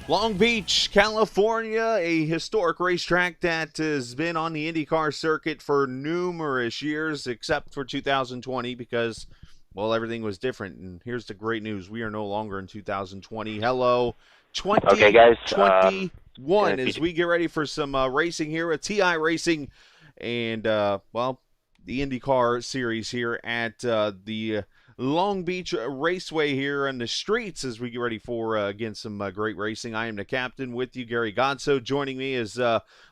Long Beach, California, a historic racetrack that has been on the IndyCar circuit for numerous years, except for 2020 because, well, everything was different. And here's the great news. We are no longer in 2020. Hello, Okay, guys. 2021 as we get ready for some racing here at TI Racing and, well, the IndyCar series here at the Long Beach Raceway here on the streets as we get ready for, again, some great racing. I am the captain with you, Gary Godso. Joining me is,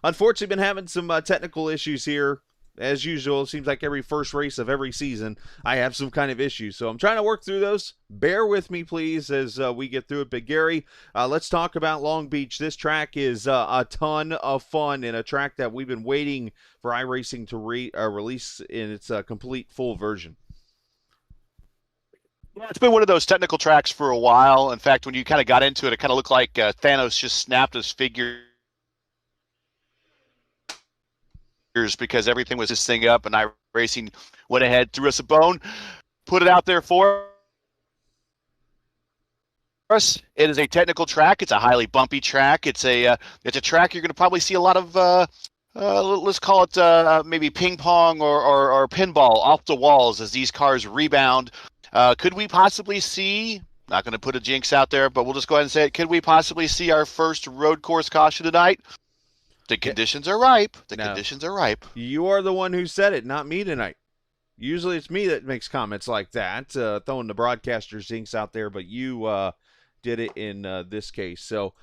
unfortunately, been having some technical issues here. As usual, it seems like every first race of every season, I have some kind of issues. So I'm trying to work through those. Bear with me, please, as we get through it. But, Gary, let's talk about Long Beach. This track is a ton of fun and a track that we've been waiting for iRacing to release in its complete full version. Yeah, it's been one of those technical tracks for a while. In fact, when you kind of got into it, it kind of looked like Thanos just snapped his figures because everything was this thing up, and iRacing went ahead, threw us a bone, put it out there for us. It is a technical track. It's a highly bumpy track. It's a track you're going to probably see a lot of, let's call it maybe ping pong or pinball off the walls as these cars rebound. Could we possibly see, not going to put a jinx out there, but we'll just go ahead and say it, could we possibly see our first road course caution tonight? The conditions are ripe. Conditions are ripe. You are the one who said it, not me tonight. Usually it's me that makes comments like that, throwing the broadcaster jinx out there, but you did it in this case. So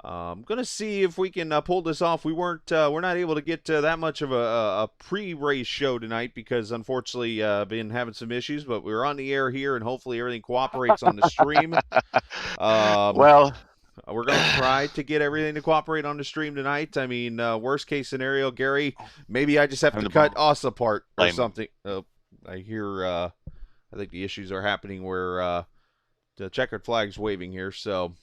I'm going to see if we can pull this off. We're not able to get that much of a pre-race show tonight because, unfortunately, been having some issues, but we're on the air here, and hopefully everything cooperates on the stream. Well, we're going to try to get everything to cooperate on the stream tonight. I mean, worst case scenario, Gary, maybe I just have to cut us apart or something. I hear, I think the issues are happening where the checkered flag's waving here, so...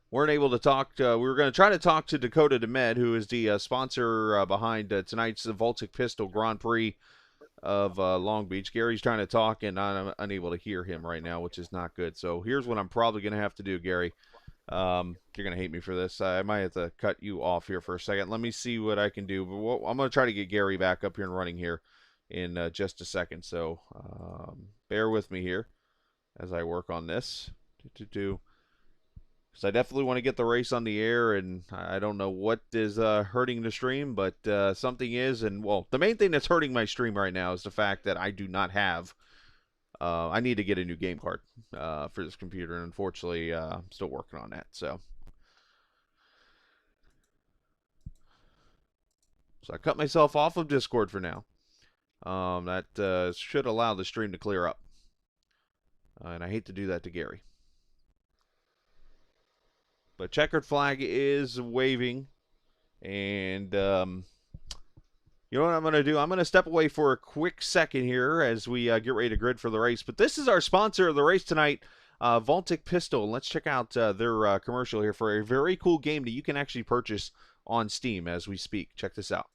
Weren't able to talk. We were going to try to talk to Dakota DeMed, who is the sponsor behind tonight's VolticPistol Grand Prix of Long Beach. Gary's trying to talk, and I'm unable to hear him right now, which is not good. So here's what I'm probably going to have to do, Gary. You're going to hate me for this. I might have to cut you off here for a second. Let me see what I can do. But I'm going to try to get Gary back up here and running here in just a second. So bear with me here as I work on this. Because I definitely want to get the race on the air, and I don't know what is hurting the stream, but something is. And, well, the main thing that's hurting my stream right now is the fact that I do not have I need to get a new game card for this computer, and unfortunately, I'm still working on that. So I cut myself off of Discord for now. That should allow the stream to clear up. And I hate to do that to Gary. But checkered flag is waving. And you know what I'm going to do? I'm going to step away for a quick second here as we get ready to grid for the race. But this is our sponsor of the race tonight, VolticPistol. Let's check out their commercial here for a very cool game that you can actually purchase on Steam as we speak. Check this out.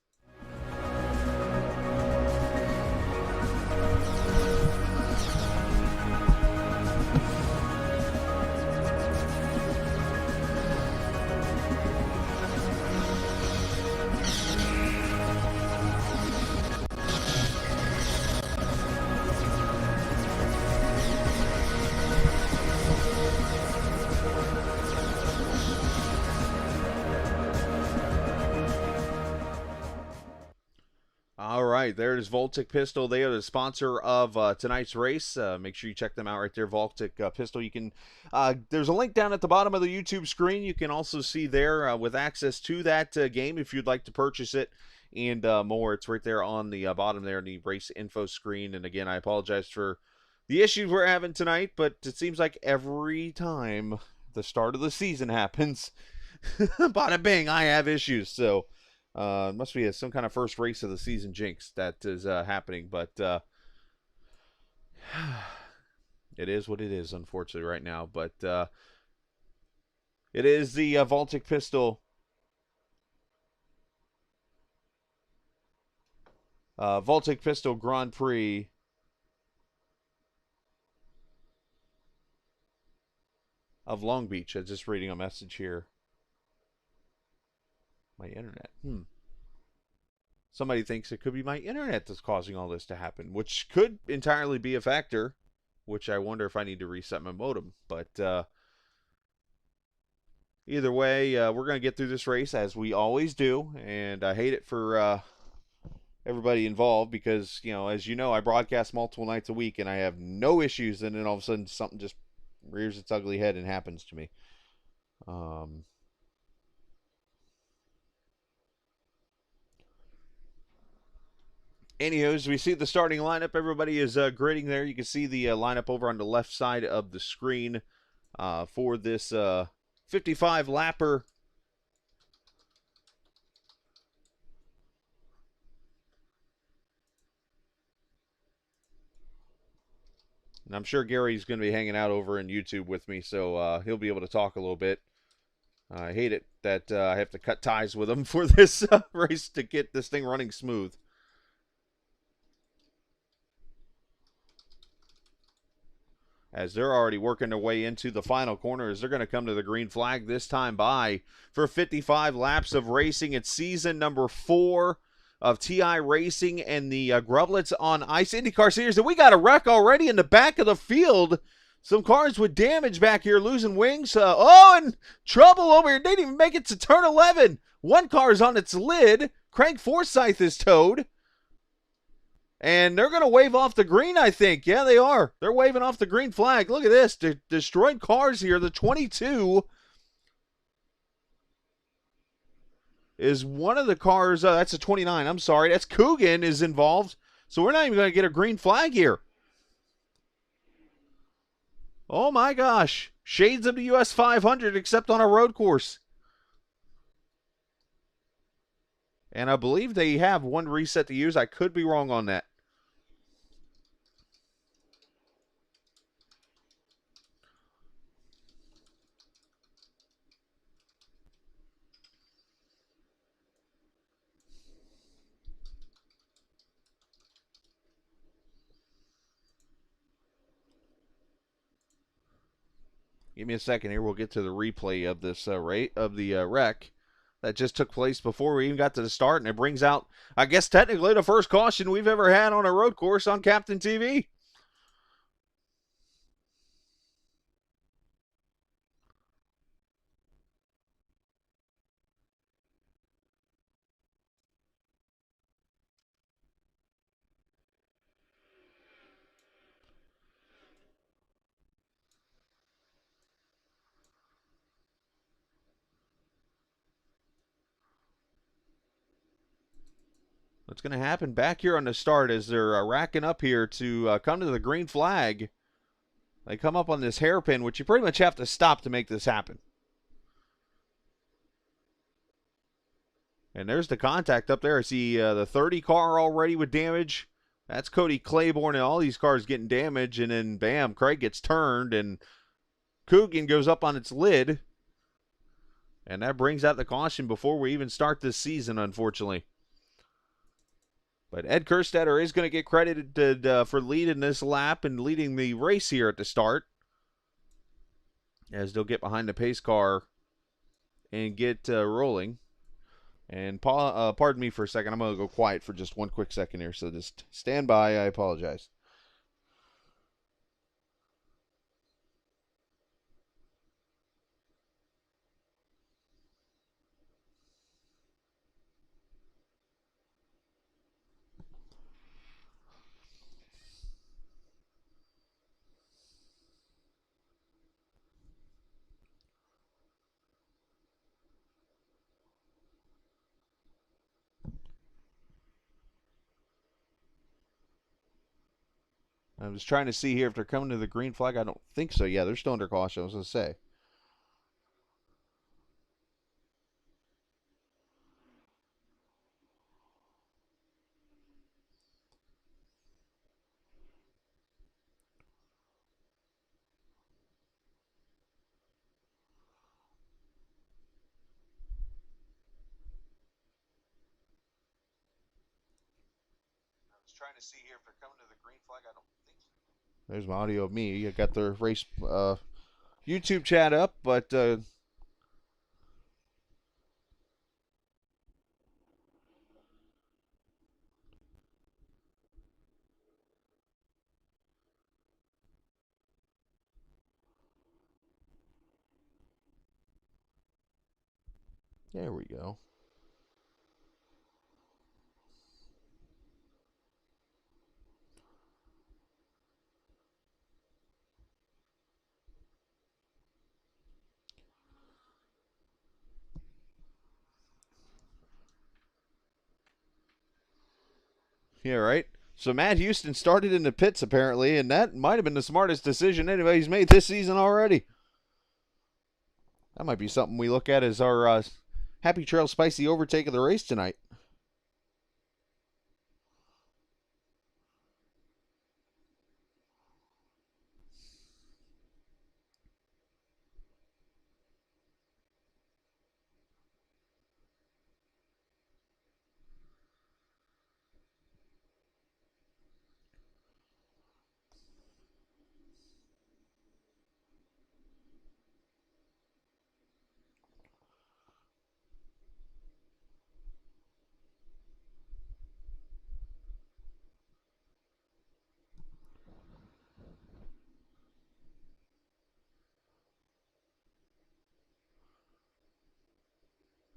All right, there's VolticPistol. They are the sponsor of tonight's race. Make sure you check them out right there, VolticPistol. You can, there's a link down at the bottom of the YouTube screen. You can also see there with access to that game if you'd like to purchase it and more. It's right there on the bottom there in the race info screen. And again, I apologize for the issues we're having tonight, but it seems like every time the start of the season happens, bada bing, I have issues. So must be some kind of first race of the season jinx that is happening, but it is what it is, unfortunately, right now. But it is the VolticPistol VolticPistol Grand Prix of Long Beach. I'm just reading a message here. My internet. Somebody thinks it could be my internet that's causing all this to happen, which could entirely be a factor, which I wonder if I need to reset my modem. But either way, we're going to get through this race as we always do, and I hate it for everybody involved because, as you know, I broadcast multiple nights a week, and I have no issues, and then all of a sudden something just rears its ugly head and happens to me. Anywho, as we see the starting lineup, everybody is grading there. You can see the lineup over on the left side of the screen for this 55 lapper. And I'm sure Gary's going to be hanging out over in YouTube with me, so he'll be able to talk a little bit. I hate it that I have to cut ties with him for this race to get this thing running smooth. As they're already working their way into the final corners, they're going to come to the green flag this time by for 55 laps of racing. It's season number 4 of TI Racing and the Grublets on Ice IndyCar Series. And we got a wreck already in the back of the field. Some cars with damage back here, losing wings. And trouble over here. They didn't even make it to turn 11. One car's on its lid. Craig Forsyth is towed. And they're going to wave off the green, I think. Yeah, they are. They're waving off the green flag. Look at this. Destroyed cars here. The 22 is one of the cars. That's a 29. I'm sorry. That's Coogan is involved. So we're not even going to get a green flag here. Oh, my gosh. Shades of the US 500, except on a road course. And I believe they have one reset to use. I could be wrong on that. Give me a second here. We'll get to the replay of this wreck that just took place before we even got to the start, and it brings out, I guess, technically the first caution we've ever had on a road course on Captain TV. What's going to happen back here on the start as they're racking up here to come to the green flag? They come up on this hairpin, which you pretty much have to stop to make this happen. And there's the contact up there. I see the 30 car already with damage. That's Cody Claiborne, and all these cars getting damage. And then, bam, Craig gets turned, and Coogan goes up on its lid. And that brings out the caution before we even start this season, unfortunately. But Ed Kerstetter is going to get credited for leading this lap and leading the race here at the start, as they'll get behind the pace car and get rolling. And pardon me for a second. I'm going to go quiet for just one quick second here, so just stand by. I apologize. I'm just trying to see here if they're coming to the green flag. I don't think so. Yeah, they're still under caution, I was going to say. I was trying to see here if they're coming to the green flag. I don't think so. There's my audio of me. I got the race YouTube chat up, but there we go. Yeah, right. So Matt Houston started in the pits apparently, and that might have been the smartest decision anybody's made this season already. That might be something we look at as our Happy Trail Spicy overtake of the race tonight.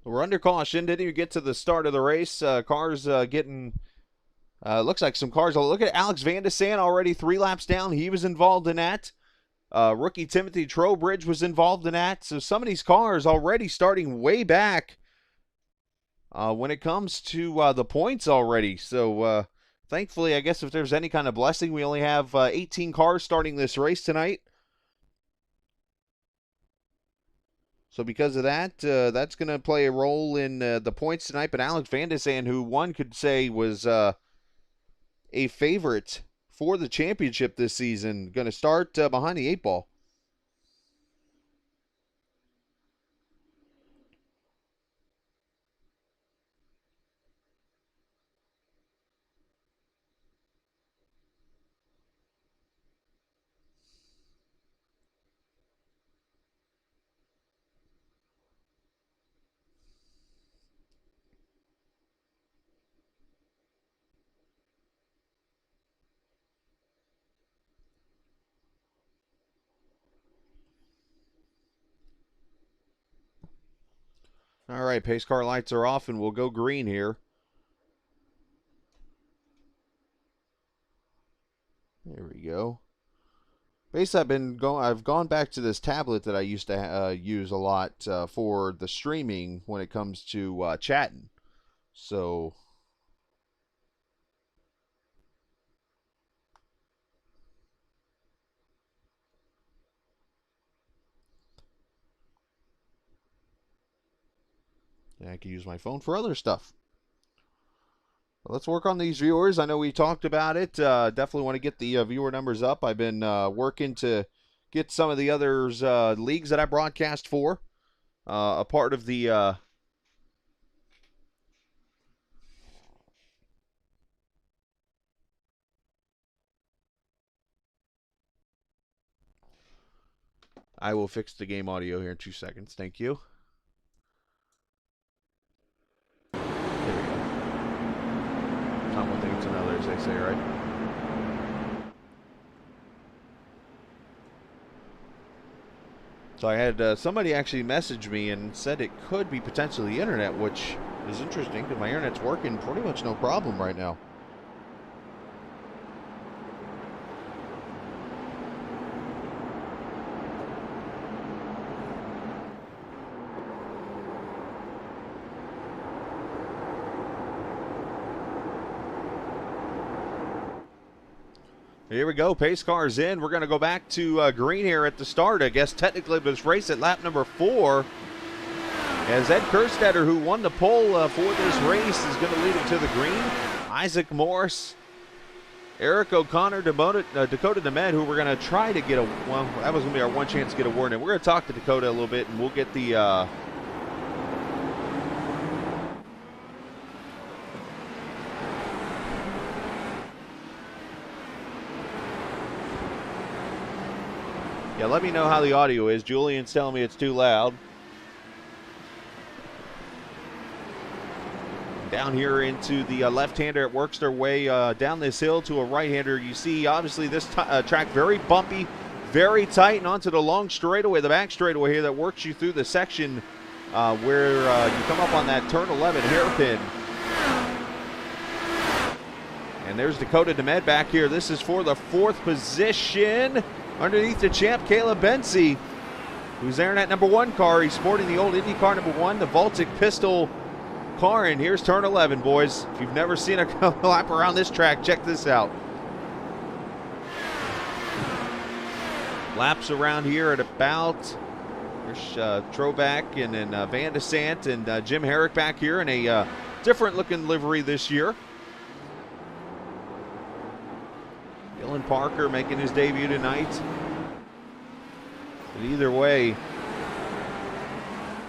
We're under caution. Didn't even get to the start of the race. Cars getting, looks like some cars. Look at Alex Van de Sande already 3 laps down. He was involved in that. Rookie Timothy Trowbridge was involved in that. So some of these cars already starting way back when it comes to the points already. So thankfully, I guess if there's any kind of blessing, we only have 18 cars starting this race tonight. So because of that, that's going to play a role in the points tonight. But Alex Van de Sande, who one could say was a favorite for the championship this season, going to start behind the 8 ball. All right, pace car lights are off, and we'll go green here. There we go. Basically, I've gone back to this tablet that I used to use a lot for the streaming when it comes to chatting. So I can use my phone for other stuff. Let's work on these viewers. I know we talked about it. Definitely want to get the viewer numbers up. I've been working to get some of the others leagues that I broadcast for a part of the I will fix the game audio here in 2 seconds. Thank you. There we go. Not one thing, it's another, as they say, right? So I had somebody actually message me and said it could be potentially the internet, which is interesting because my internet's working pretty much no problem right now. Here we go. Pace cars in. We're going to go back to green here at the start. I guess technically this race at lap number 4. As Ed Kerstetter, who won the pole for this race, is going to lead it to the green. Isaac Morris, Eric O'Connor, Dakota Demed, who we're going to try to get a, well, that was going to be our one chance to get a word in. We're going to talk to Dakota a little bit, and we'll get the Yeah, let me know how the audio is. Julian's telling me it's too loud. Down here into the left-hander, it works their way down this hill to a right-hander. You see, obviously, this track very bumpy, very tight, and onto the long straightaway, the back straightaway here that works you through the section where you come up on that turn 11 hairpin. And there's Dakota DeMed back here. This is for the 4th position underneath the champ, Caleb Bensi, who's there in that number 1 car. He's sporting the old Indy car number 1, the VolticPistol car. And here's turn 11, boys. If you've never seen a lap around this track, check this out. Laps around here at about, there's Trovac and then Van de Sant and Jim Herrick back here in a different looking livery this year. Dylan Parker making his debut tonight. But either way,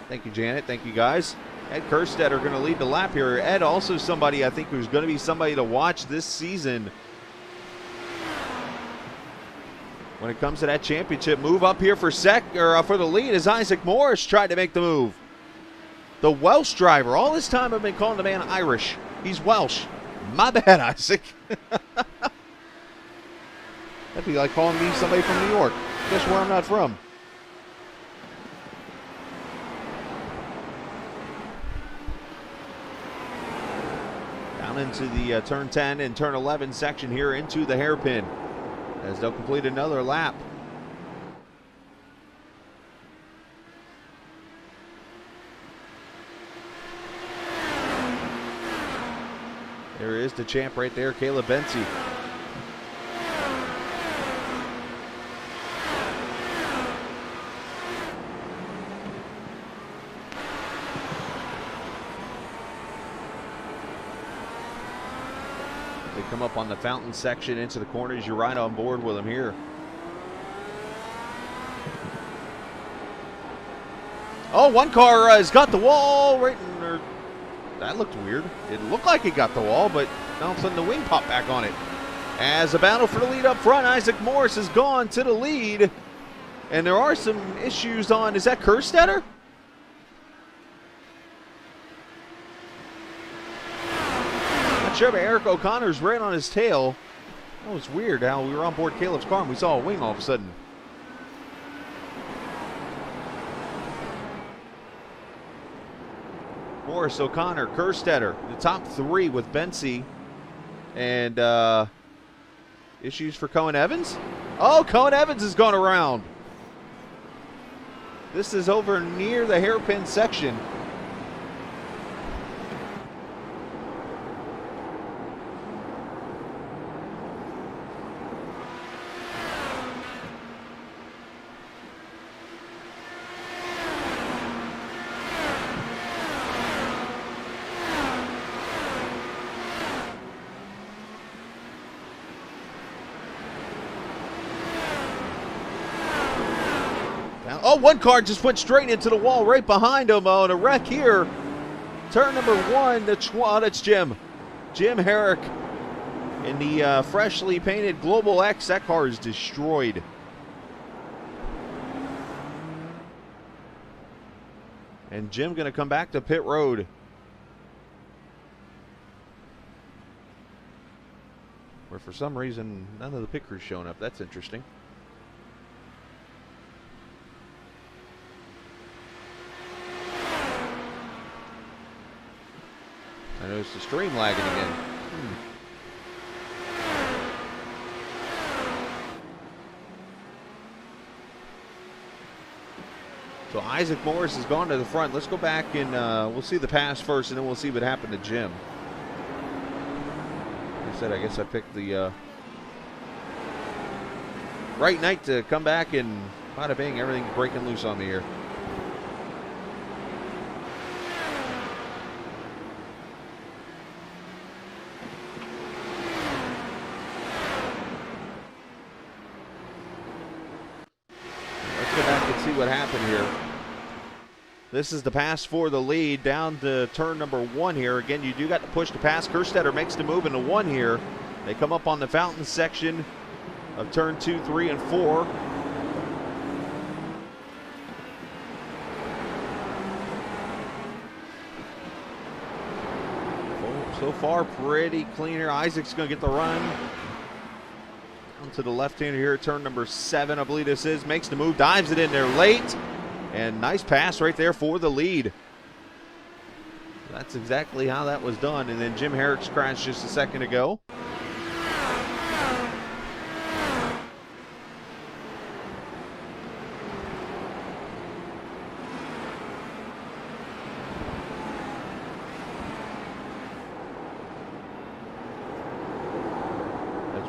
thank you, Janet. Thank you, guys. Ed Kerstedt are going to lead the lap here. Ed also somebody I think who's going to be somebody to watch this season when it comes to that championship. Move up here for for the lead as Isaac Morris tried to make the move. The Welsh driver. All this time I've been calling the man Irish. He's Welsh. My bad, Isaac. That'd be like calling me somebody from New York. Guess where I'm not from. Down into the turn 10 and turn 11 section here into the hairpin as they'll complete another lap. There is the champ right there, Caleb Bensi. They come up on the fountain section into the corners. You're right on board with them here. Oh, one car has got the wall right in there. That looked weird. It looked like it got the wall, but all of a sudden the wing popped back on it. As a battle for the lead up front, Isaac Morris has gone to the lead. And there are some issues on, is that Kerstetter? Not sure, but Eric O'Connor's right on his tail. That was weird how we were on board Caleb's car and we saw a wing all of a sudden. Morris, O'Connor, Kerstetter, the top 3 with Bensi. And issues for Cohen Evans? Oh, Cohen Evans has gone around. This is over near the hairpin section. Oh, one car just went straight into the wall right behind him on a wreck here. Turn number 1, that's Jim. Jim Herrick in the freshly painted Global X. That car is destroyed. And Jim going to come back to pit road. Where for some reason none of the pit crew's showing up. That's interesting. I noticed the stream lagging again. So Isaac Morris has gone to the front. Let's go back and we'll see the pass first, and then we'll see what happened to Jim. Like I said, I guess I picked the right night to come back, and bada bing, everything breaking loose on me here. See what happened here. This is the pass for the lead down to turn number 1 here. Again, you do got to push the pass. Kerstetter makes the move into 1 here. They come up on the fountain section of turn 2, 3, and 4. far pretty clean here. Isaac's going to get the run. Onto the left-hander here, turn number 7, I believe this is. Makes the move, dives it in there late. And nice pass right there for the lead. That's exactly how that was done. And then Jim Herrick's crashed just a second ago.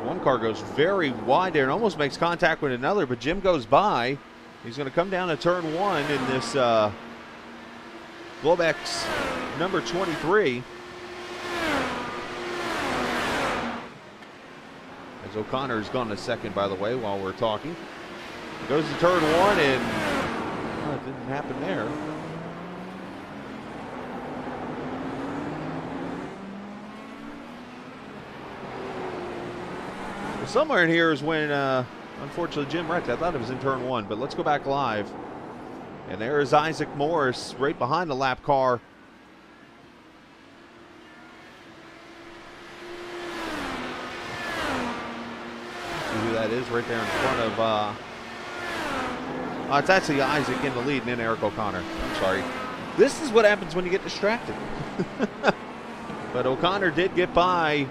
One car goes very wide there and almost makes contact with another, but Jim goes by. He's going to come down to turn 1 in this Globex number 23. As O'Connor's gone to second, by the way, while we're talking. Goes to turn 1 and it didn't happen there. Somewhere in here is when, unfortunately, Jim wrecked. I thought it was in turn 1, but let's go back live. And there is Isaac Morris right behind the lap car. See who that is right there in front of, it's actually Isaac in the lead and then Eric O'Connor. I'm sorry. This is what happens when you get distracted. But O'Connor did get by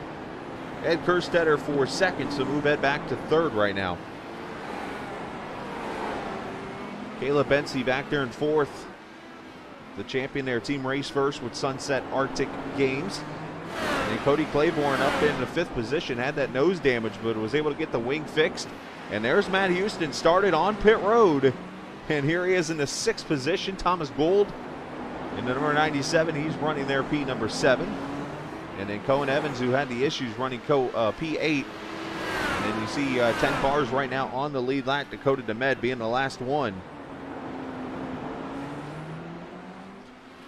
Ed Kerstetter for second, so move Ed back to third right now. Caleb Bensey back there in fourth. The champion there, team race first with Sunset Arctic Games. And Cody Claiborne up in the 5th position, had that nose damage, but was able to get the wing fixed. And there's Matt Houston, started on pit road. And here he is in the 6th position, Thomas Gould. In the number 97, he's running their P number 7. And then Cohen Evans, who had the issues, running P8. And then you see 10 cars right now on the lead lap. Dakota DeMed being the last one.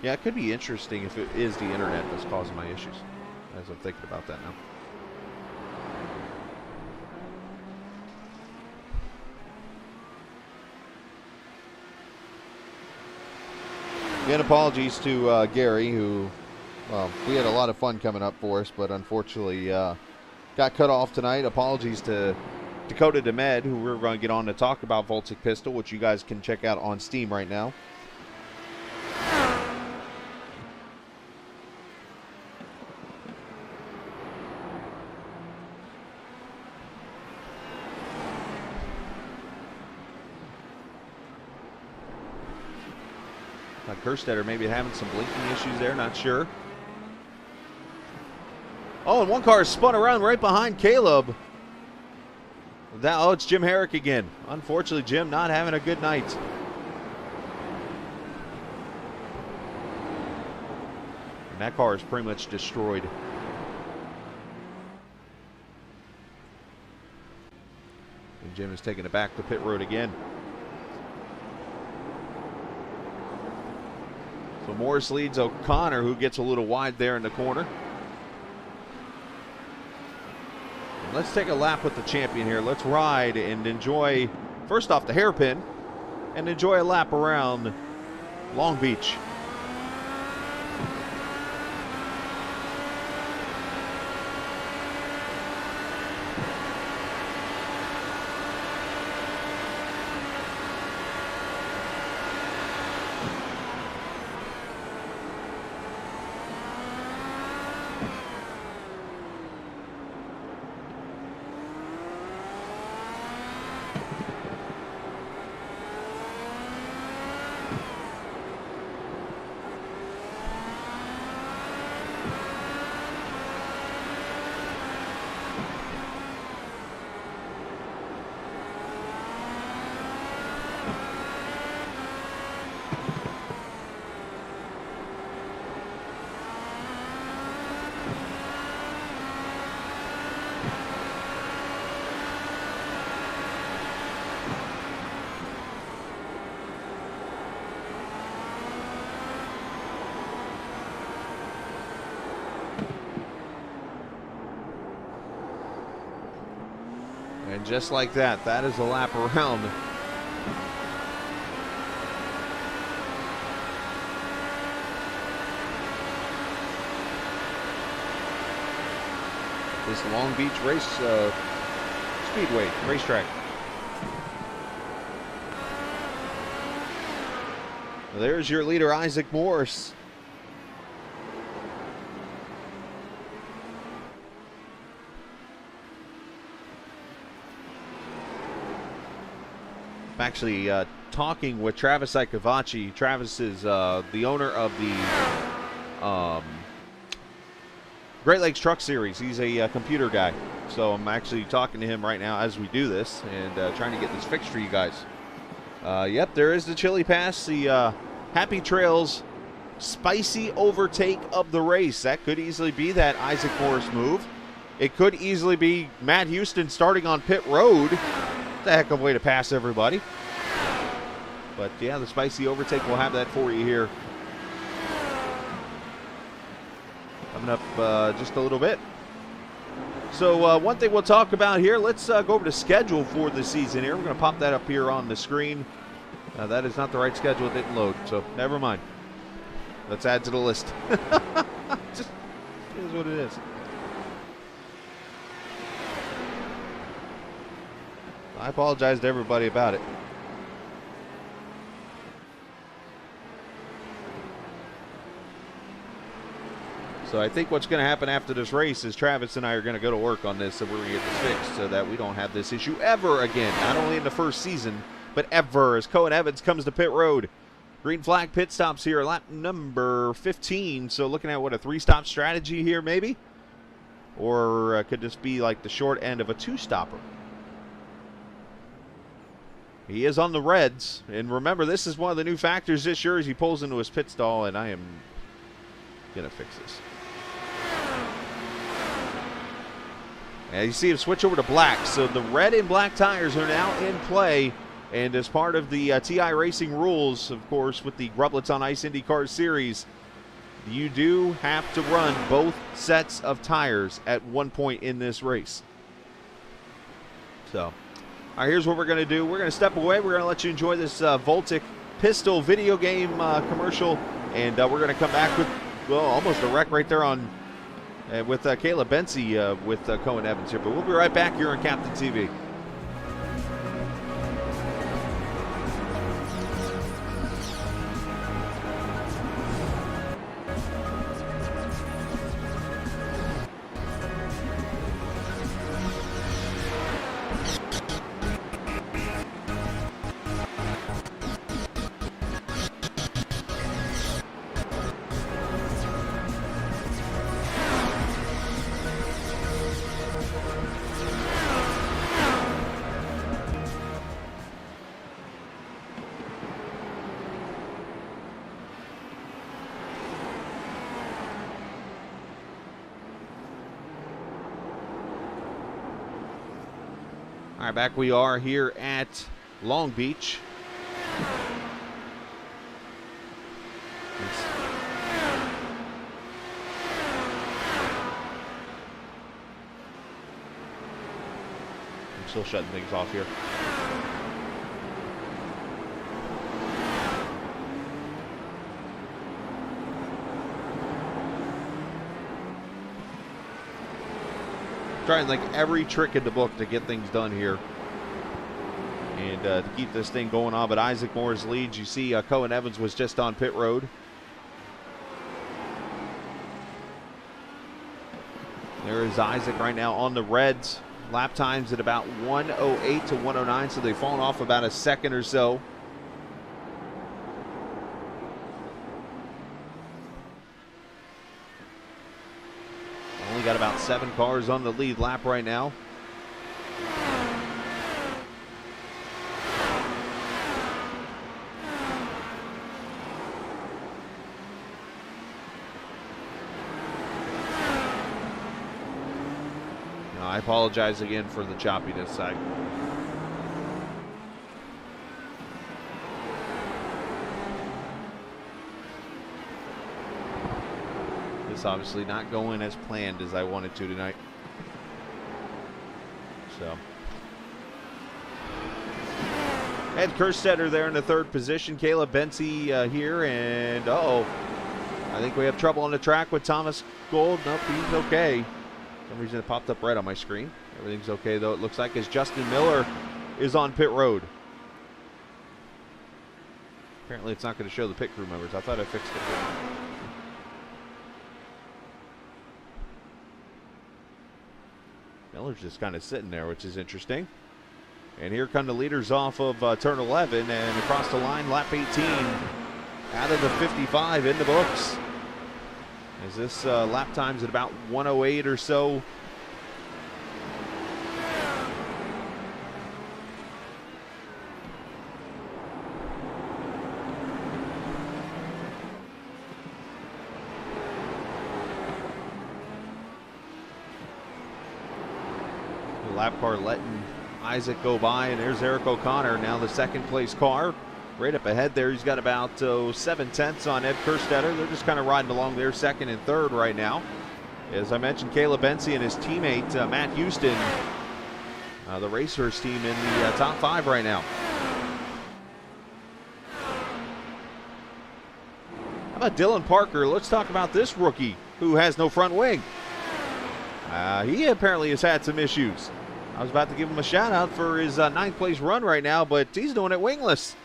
Yeah, it could be interesting if it is the internet that's causing my issues, as I'm thinking about that now. Again, apologies to Gary, who... Well, we had a lot of fun coming up for us, but unfortunately got cut off tonight. Apologies to Dakota DeMed, who we're going to get on to talk about VolticPistol, which you guys can check out on Steam right now. Kerstetter maybe having some blinking issues there, not sure. Oh, and one car is spun around right behind Caleb. Oh, it's Jim Herrick again. Unfortunately, Jim not having a good night. And that car is pretty much destroyed. And Jim is taking it back to pit road again. So Morris leads O'Connor, who gets a little wide there in the corner. And let's take a lap with the champion here. Let's ride and enjoy, first off, the hairpin, and enjoy a lap around Long Beach. And just like that, that is a lap around. this Long Beach Speedway racetrack. Well, there's your leader, Isaac Morse. I'm actually talking with Travis Icavacci. Travis is the owner of the Great Lakes Truck Series. He's a computer guy. So I'm actually talking to him right now as we do this and trying to get this fixed for you guys. Yep, there is the Chili Pass, the Happy Trails spicy overtake of the race. That could easily be that Isaac Morris move. It could easily be Matt Houston starting on pit road. It's a heck of a way to pass everybody. But yeah, the spicy overtake, we'll have that for you here. Coming up just a little bit. So one thing we'll talk about here, let's go over the schedule for the season here. We're going to pop that up here on the screen. That is not the right schedule. It didn't load, so never mind. Let's add to the list. Just it is what it is. I apologize to everybody about it. So I think what's going to happen after this race is Travis and I are going to go to work on this, and we're going to get this fixed so that we don't have this issue ever again. Not only in the first season, but ever, as Cohen Evans comes to pit road. Green flag pit stops here, lap number 15. So looking at, what, a 3-stop strategy here maybe? Or could this be like the short end of a 2-stopper? He is on the reds. And remember, this is one of the new factors this year as he pulls into his pit stall, and I am going to fix this. And you see him switch over to black. So the red and black tires are now in play. And as part of the TI Racing rules, of course, with the Grublets on Ice IndyCar Series, you do have to run both sets of tires at one point in this race. So, all right, here's what we're going to do. We're going to step away. We're going to let you enjoy this VolticPistol video game commercial. And we're going to come back with, well, almost a wreck right there on with Caleb Bency with Cohen Evans here. But we'll be right back here on Captain TV. All right, back we are here at Long Beach. I'm still shutting things off here. Trying like every trick in the book to get things done here and to keep this thing going on. But Isaac Moore's leads. You see Cohen Evans was just on pit road. There is Isaac right now on the reds. Lap times at about 1:08 to 1:09, so they've fallen off about a second or so. Got about 7 cars on the lead lap right now. Now, I apologize again for the choppiness. Obviously not going as planned as I wanted to tonight. So Ed Kerstetter there in the 3rd position. Caleb Bency here, and I think we have trouble on the track with Thomas Gold. Nope, he's okay. some reason it popped up red on my screen. Everything's okay, though, it looks like, as Justin Miller is on pit road. Apparently it's not going to show the pit crew members. I thought I fixed it. Miller's just kind of sitting there, which is interesting. And here come the leaders off of turn 11 and across the line, lap 18 out of the 55 in the books. As this lap time's at about 1:08 or so. The lap car letting Isaac go by, and there's Eric O'Connor, now the second place car. Right up ahead there, he's got about 7/10 on Ed Kerstetter. They're just kind of riding along there, second and third right now. As I mentioned, Caleb Bensi and his teammate Matt Houston, the Racers team, in the top 5 right now. How about Dylan Parker? Let's talk about this rookie who has no front wing. He apparently has had some issues. I was about to give him a shout out for his 9th place run right now, but he's doing it wingless.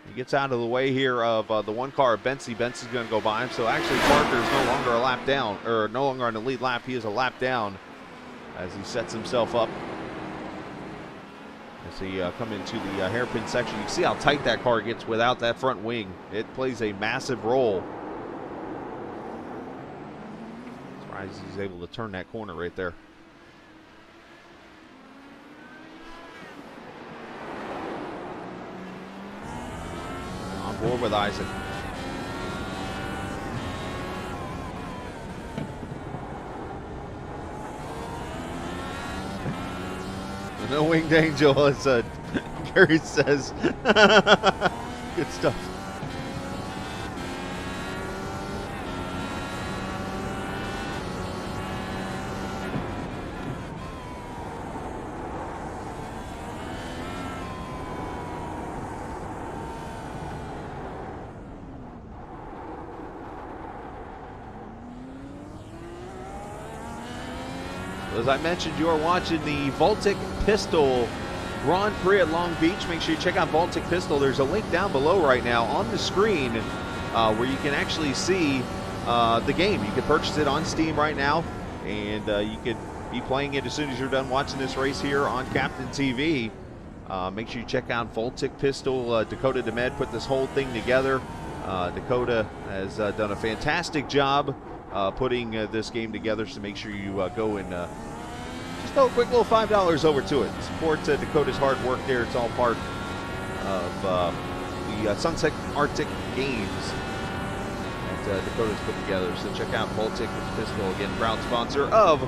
He gets out of the way here of the one car of Bensi. Bensi's going to go by him. So actually Parker is no longer a lap down, or no longer on the lead lap. He is a lap down as he sets himself up. As he come into the hairpin section, you see how tight that car gets without that front wing. It plays a massive role. Surprised he's able to turn that corner right there. On board with Isaac. No winged angel, as Gary says. Good stuff. As I mentioned, you are watching the VolticPistol Grand Prix at Long Beach. Make sure you check out VolticPistol. There's a link down below right now on the screen where you can actually see the game. You can purchase it on Steam right now, and you could be playing it as soon as you're done watching this race here on Captain TV. Make sure you check out VolticPistol. Dakota DeMed put this whole thing together. Dakota has done a fantastic job putting this game together, so make sure you go and just throw a quick little $5 over to it. Support Dakota's hard work there. It's all part of the Sunset Arctic Games that Dakota's put together. So check out VolticPistol, again, proud sponsor of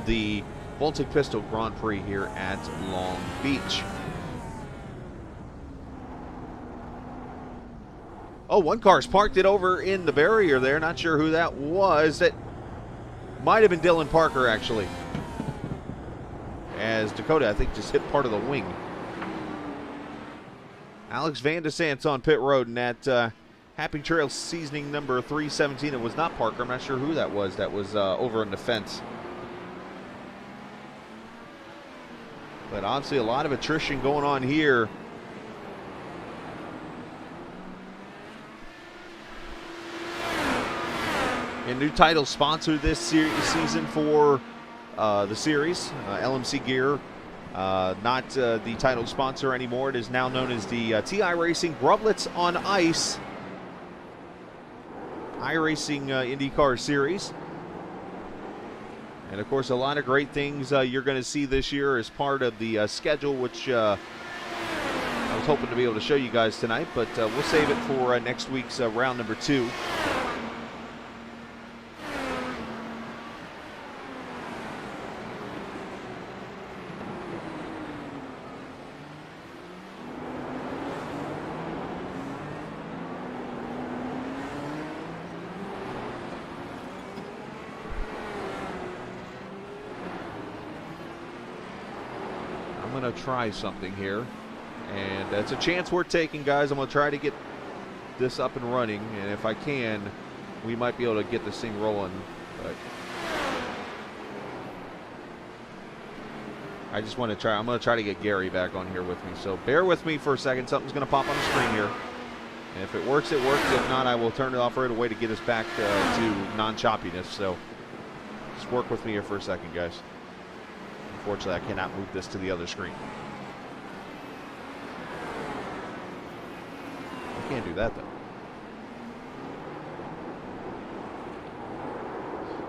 the VolticPistol Grand Prix here at Long Beach. Oh, one car's parked it over in the barrier there. Not sure who that was. That might have been Dylan Parker, actually. As Dakota, I think, just hit part of the wing. Alex Van de Sant's on pit road, and that Happy Trail seasoning number 317. It was not Parker. I'm not sure who that was. That was over in the fence. But obviously a lot of attrition going on here. A new title sponsor this season for the series, LMC Gear. Not the title sponsor anymore. It is now known as the TI Racing Grublets on Ice iRacing IndyCar Series. And of course, a lot of great things you're going to see this year as part of the schedule, which I was hoping to be able to show you guys tonight, but we'll save it for next week's round number 2. I'm going to try something here, and it's a chance we're taking, guys. I'm going to try to get this up and running, and if I can, we might be able to get this thing rolling. But I just want to try. I'm going to try to get Gary back on here with me. So bear with me for a second. Something's going to pop on the screen here. And if it works, it works. If not, I will turn it off right away to get us back to non-choppiness. So just work with me here for a second, guys. Unfortunately, I cannot move this to the other screen. I can't do that, though.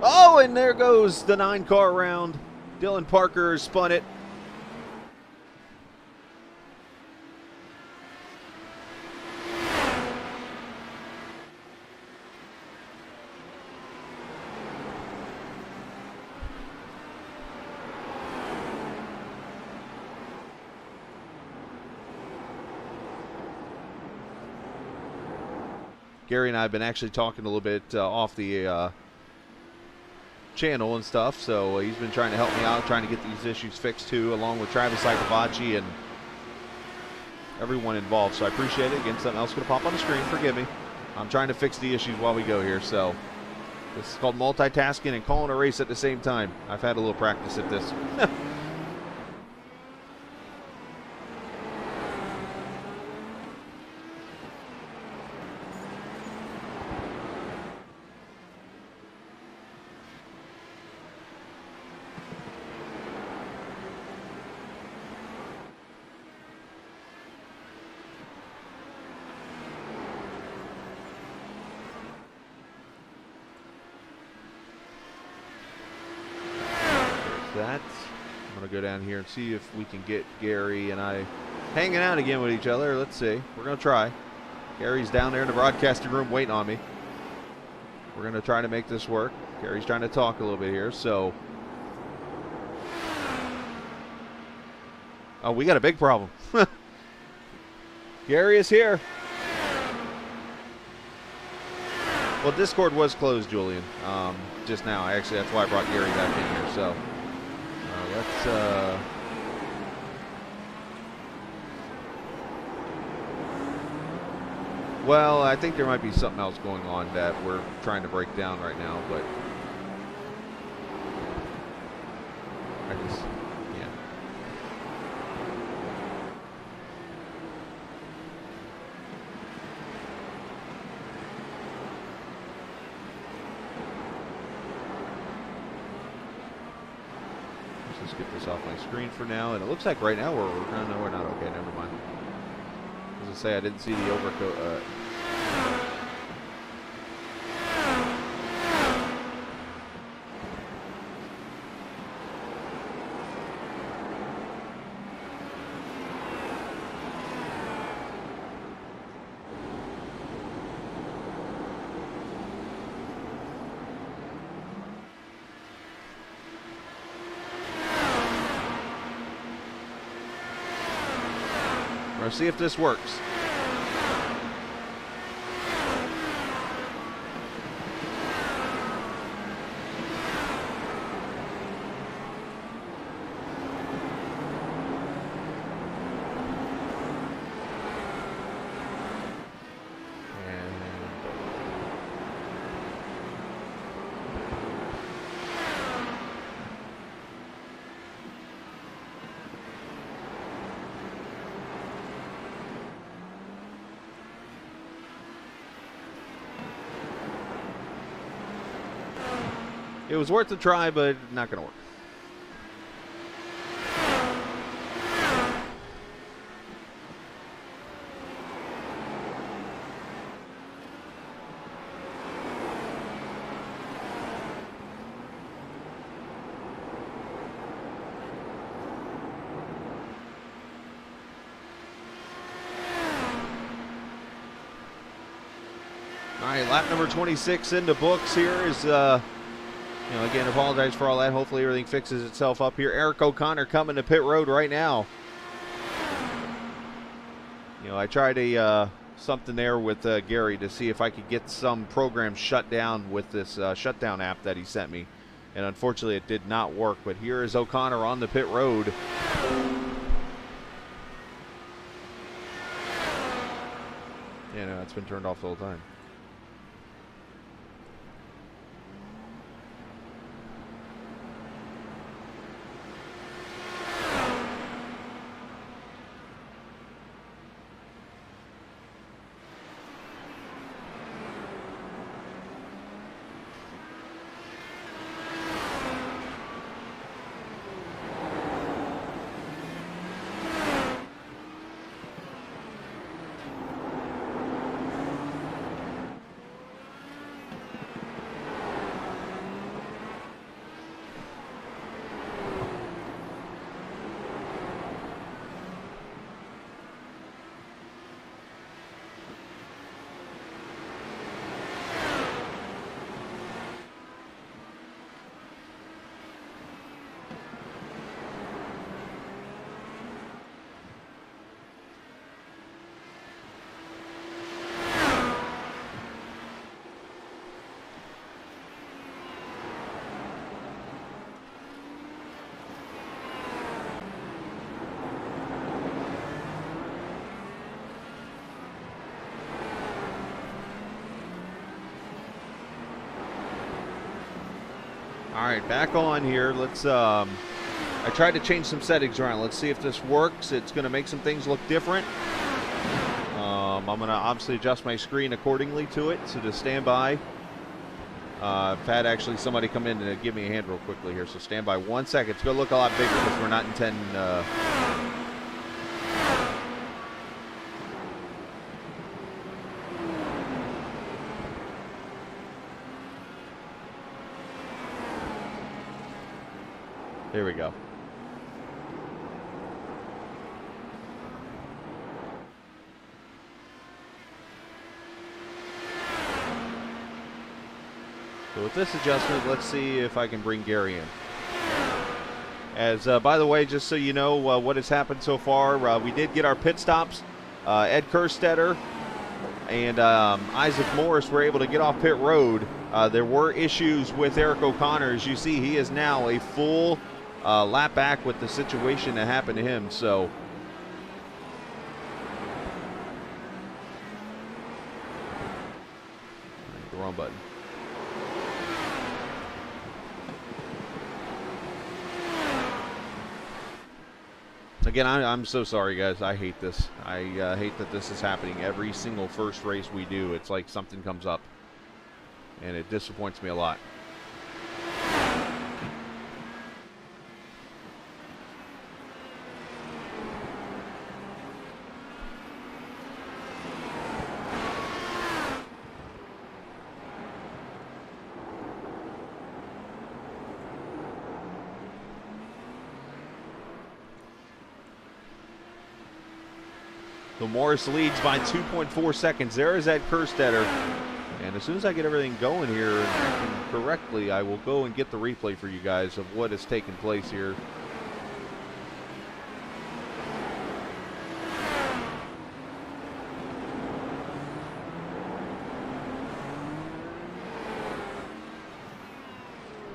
Oh, and there goes the 9-car round. Dylan Parker spun it. Gary and I have been actually talking a little bit off the channel and stuff, so he's been trying to help me out, trying to get these issues fixed too, along with Travis Icavacci and everyone involved. So I appreciate it. Again, something else going to pop on the screen. Forgive me. I'm trying to fix the issues while we go here. So this is called multitasking and calling a race at the same time. I've had a little practice at this. That. I'm going to go down here and see if we can get Gary and I hanging out again with each other. Let's see. We're going to try. Gary's down there in the broadcasting room waiting on me. We're going to try to make this work. Gary's trying to talk a little bit here, so. Oh, we got a big problem. Gary is here. Well, Discord was closed, Julian, just now. Actually, that's why I brought Gary back in here, so. Let's well, I think there might be something else going on that we're trying to break down right now, but I just, yeah. Let's get this off my screen for now, and it looks like right now we're no, we're not okay. Never mind. As I say, I didn't see the overcoat. Let's see if this works. It was worth a try, but not going to work. All right, lap number 26 in the books here is, again, apologize for all that. Hopefully everything fixes itself up here. Eric O'Connor coming to pit road right now. I tried something there with Gary to see if I could get some program shut down with this shutdown app that he sent me. And unfortunately it did not work. But here is O'Connor on the pit road. Yeah, no, it's been turned off the whole time. All right, back on here. Let's, I tried to change some settings around. Let's see if this works. It's going to make some things look different. I'm going to obviously adjust my screen accordingly to it, so just stand by. I've had actually somebody come in and give me a hand real quickly here, so stand by 1 second. It's going to look a lot bigger because we're not intending... There we go. So with this adjustment, let's see if I can bring Gary in. As, by the way, just so you know what has happened so far, we did get our pit stops. Ed Kerstetter and Isaac Morris were able to get off pit road. There were issues with Eric O'Connor. As you see, he is now a full lap back with the situation that happened to him. So the wrong button. Again, I'm so sorry, guys. I hate this. I hate that this is happening every single first race we do. It's like something comes up, and it disappoints me a lot. So Morris leads by 2.4 seconds. There is Ed Kerstetter. And as soon as I get everything going here and acting correctly, I will go and get the replay for you guys of what has taken place here.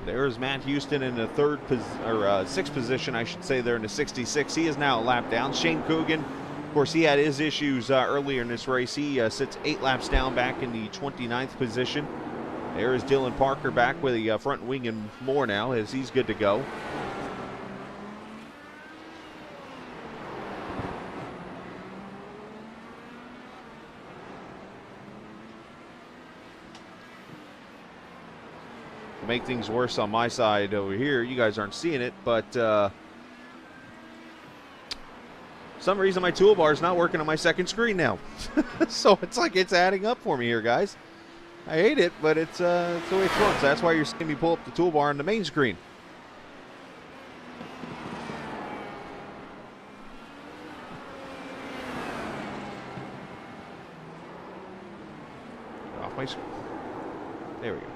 There's Matt Houston in the sixth position, I should say, there in the 66. He is now a lap down. Shane Coogan, of course, he had his issues earlier in this race. He sits 8 laps down back in the 29th position. There is Dylan Parker back with the front wing and more now, as he's good to go. To make things worse on my side over here, you guys aren't seeing it, but some reason my toolbar is not working on my second screen now. So it's like it's adding up for me here, guys. I hate it, but it's the way it works. That's why you're seeing me pull up the toolbar on the main screen. Off my screen. There we go.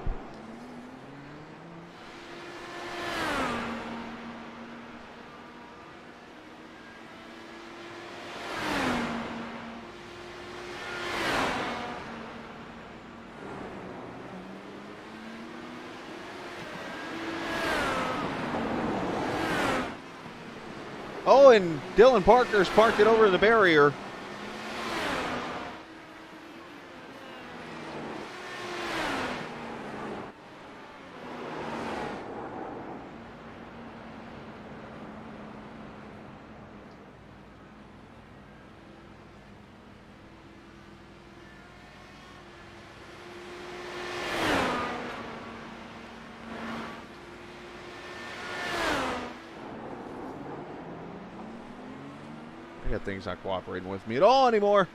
Oh, and Dylan Parker's parked it over the barrier. I got things not cooperating with me at all anymore.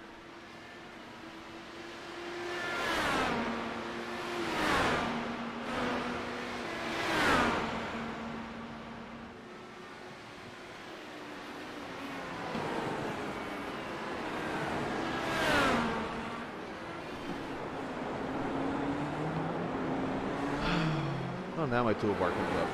Oh, now my toolbar comes up.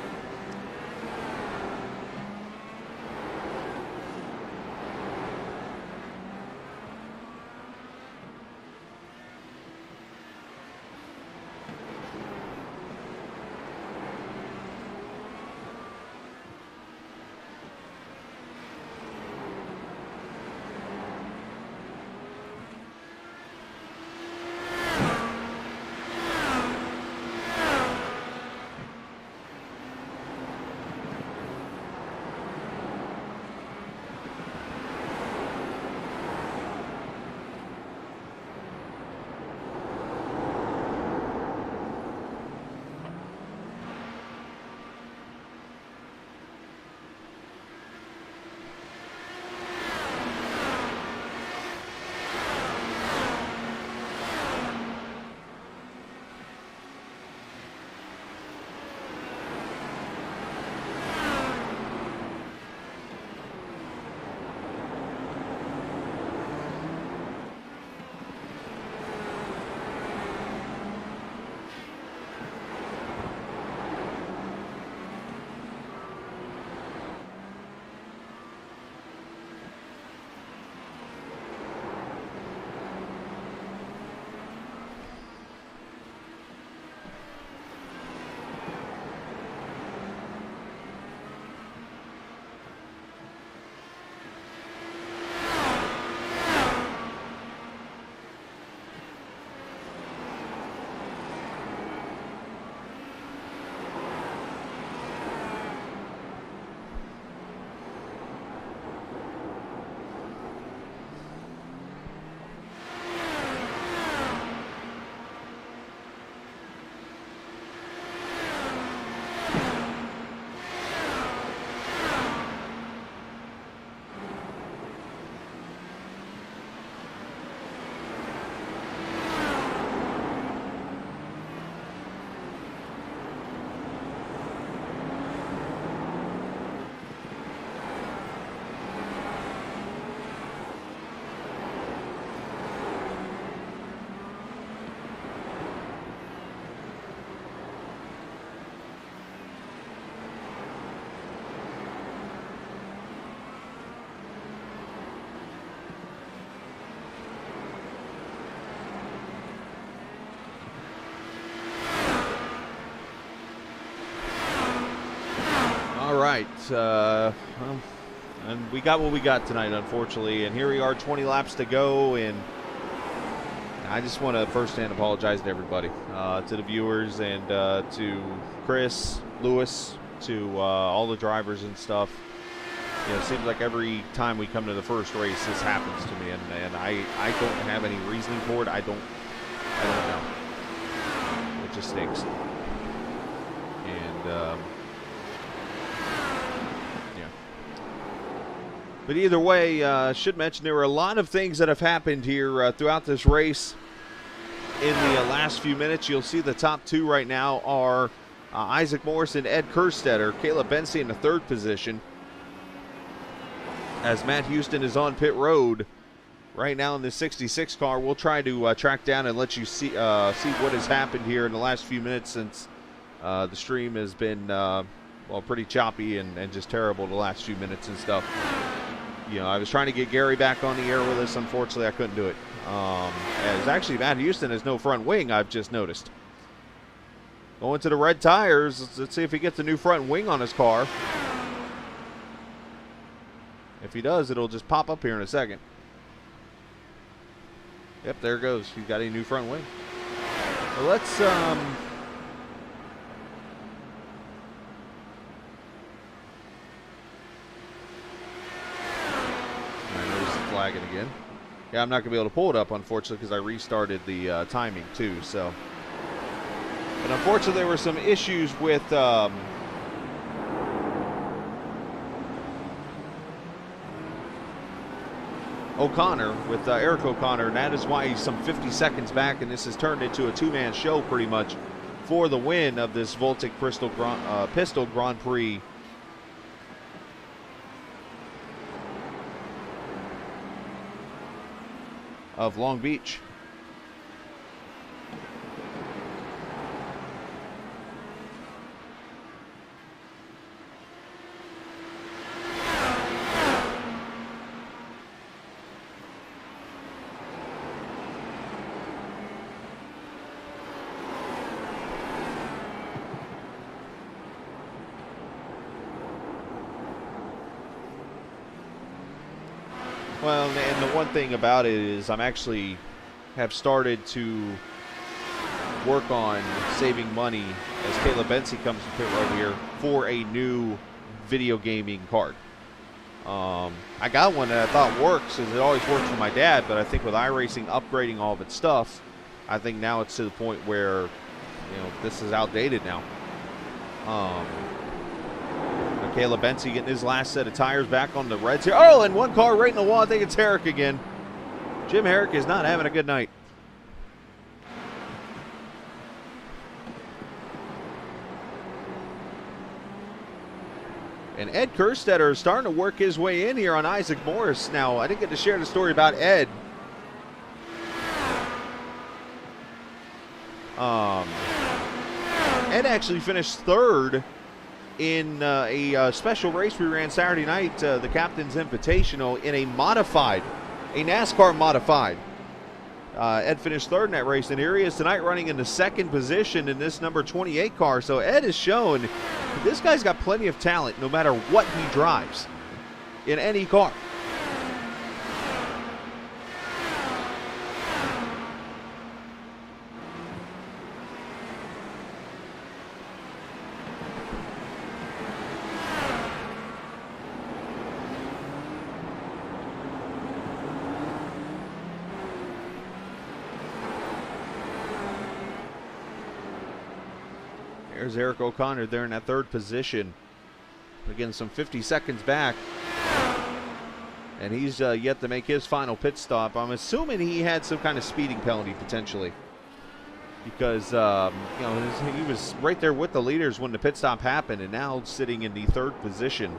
All right. Well, and we got what we got tonight, unfortunately. And here we are, 20 laps to go. And I just want to firsthand apologize to everybody, to the viewers and to Chris, Lewis, to all the drivers and stuff. You know, it seems like every time we come to the first race, this happens to me, and I don't have any reasoning for it. I don't know. It just stinks. And yeah. But either way, I should mention there were a lot of things that have happened here throughout this race. In the last few minutes, you'll see the top two right now are Isaac Morris and Ed Kerstetter. Caleb Bensey in the third position, as Matt Houston is on pit road right now in the 66 car. We'll try to track down and let you see what has happened here in the last few minutes, since the stream has been well, pretty choppy and just terrible the last few minutes and stuff. You know, I was trying to get Gary back on the air with us. Unfortunately, I couldn't do it. As actually Matt Houston has no front wing, I've just noticed. Going to the red tires. Let's see if he gets a new front wing on his car. If he does, it'll just pop up here in a second. Yep, there it goes. He's got a new front wing. So let's there's the flagging again. Yeah, I'm not going to be able to pull it up, unfortunately, because I restarted the timing, too. So, but unfortunately, there were some issues with there's O'Connor, with Eric O'Connor, and that is why he's some 50 seconds back, and this has turned into a two-man show pretty much for the win of this Voltic Pistol Grand Prix. Of Long Beach. Well, and the one thing about it is I'm actually have started to work on saving money as Caleb Bensi comes to pit road here for a new video gaming card. I got one that I thought works, as it always worked for my dad, but I think with iRacing upgrading all of its stuff, I think now it's to the point where, you know, this is outdated now. Caleb Bensi getting his last set of tires back on the Reds here. Oh, and one car right in the wall. I think it's Herrick again. Jim Herrick is not having a good night. And Ed Kerstetter is starting to work his way in here on Isaac Morris. Now, I didn't get to share the story about Ed. Ed actually finished third in a special race we ran Saturday night, the Captain's Invitational, in a NASCAR modified. Ed finished third in that race, and here he is tonight running in the second position in this number 28 car. So Ed has shown that this guy's got plenty of talent no matter what he drives in any car. There's Eric O'Connor there in that third position. Again, some 50 seconds back. And he's yet to make his final pit stop. I'm assuming he had some kind of speeding penalty potentially. Because, you know, he was right there with the leaders when the pit stop happened, and now sitting in the third position.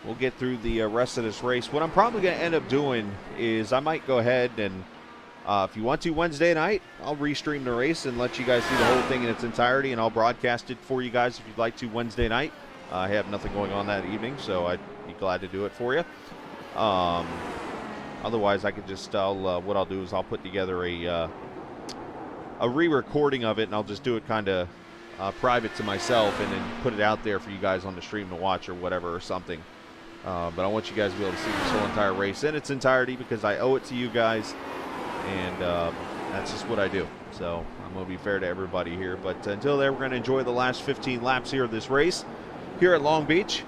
We'll get through the rest of this race. What I'm probably going to end up doing is I might go ahead and, if you want to, Wednesday night, I'll restream the race and let you guys see the whole thing in its entirety, and I'll broadcast it for you guys if you'd like to Wednesday night. I have nothing going on that evening, so I'd be glad to do it for you. Otherwise, I could just, what I'll do is I'll put together a re-recording of it, and I'll just do it kind of private to myself and then put it out there for you guys on the stream to watch or whatever or something. But I want you guys to be able to see this whole entire race in its entirety because I owe it to you guys, and that's just what I do. So I'm going to be fair to everybody here. But until then, we're going to enjoy the last 15 laps here of this race here at Long Beach.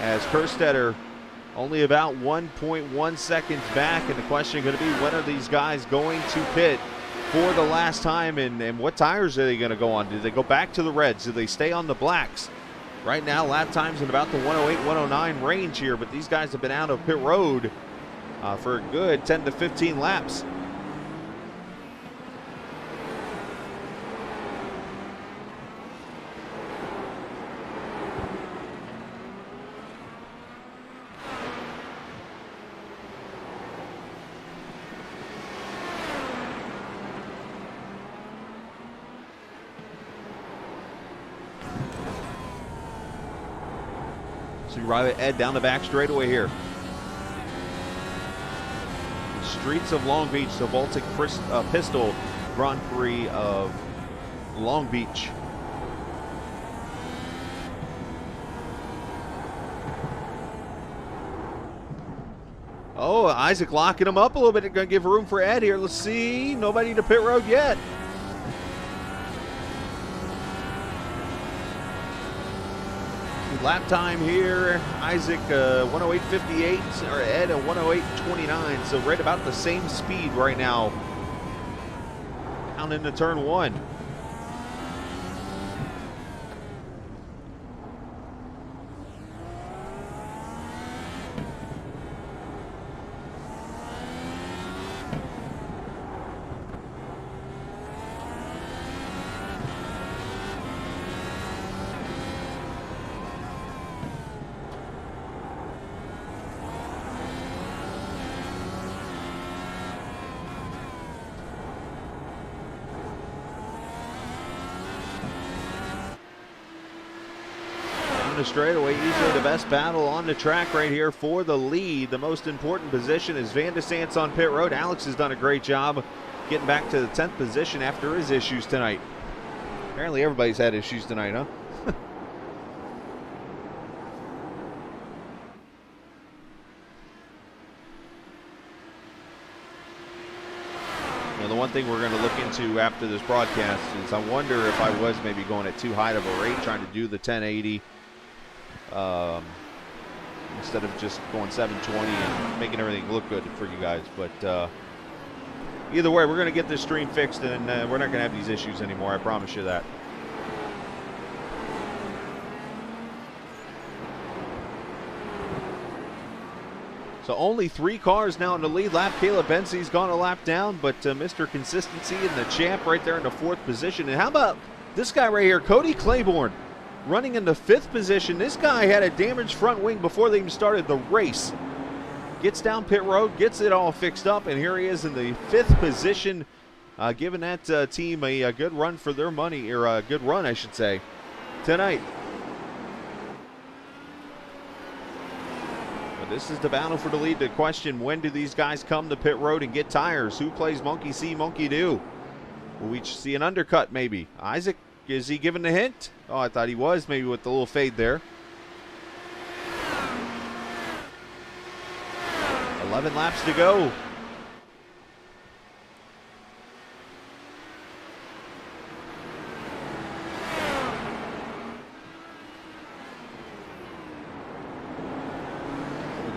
As Kerstetter only about 1.1 seconds back, and the question is going to be, when are these guys going to pit for the last time, and what tires are they going to go on? Do they go back to the reds? Do they stay on the blacks? Right now, lap times in about the 108, 109 range here, but these guys have been out of pit road for a good 10 to 15 laps. So you ride Ed down the back straightaway here. streets of Long Beach, the Voltic Pistol Grand Prix of Long Beach. Oh, Isaac locking him up a little bit. Going to give room for Ed here. Let's see. Nobody to pit road yet. Lap time here. Isaac 108.58, or Ed at 108.29. So right about the same speed right now. Down into turn one. The straightaway, easily the best battle on the track right here for the lead. The most important position is Van de Sant's on pit road. Alex has done a great job getting back to the 10th position after his issues tonight. Apparently everybody's had issues tonight, huh? The one thing we're going to look into after this broadcast is I wonder if I was maybe going at too high of a rate trying to do the 1080 instead of just going 720 and making everything look good for you guys. But either way, we're going to get this stream fixed, and we're not going to have these issues anymore. I promise you that. So only 3 cars now in the lead lap. Caleb Bensey's gone a lap down, but Mr. Consistency and the champ right there in the 4th position. And how about this guy right here, Cody Claiborne, running in the 5th position. This guy had a damaged front wing before they even started the race. Gets down pit road, gets it all fixed up, and here he is in the 5th position, giving that team a good run for their money, or a good run, I should say, tonight. This is the battle for the lead. The question, when do these guys come to pit road and get tires? Who plays monkey see, monkey do? Will we see an undercut maybe? Isaac, is he giving the hint? Oh, I thought he was, maybe with the little fade there. 11 laps to go.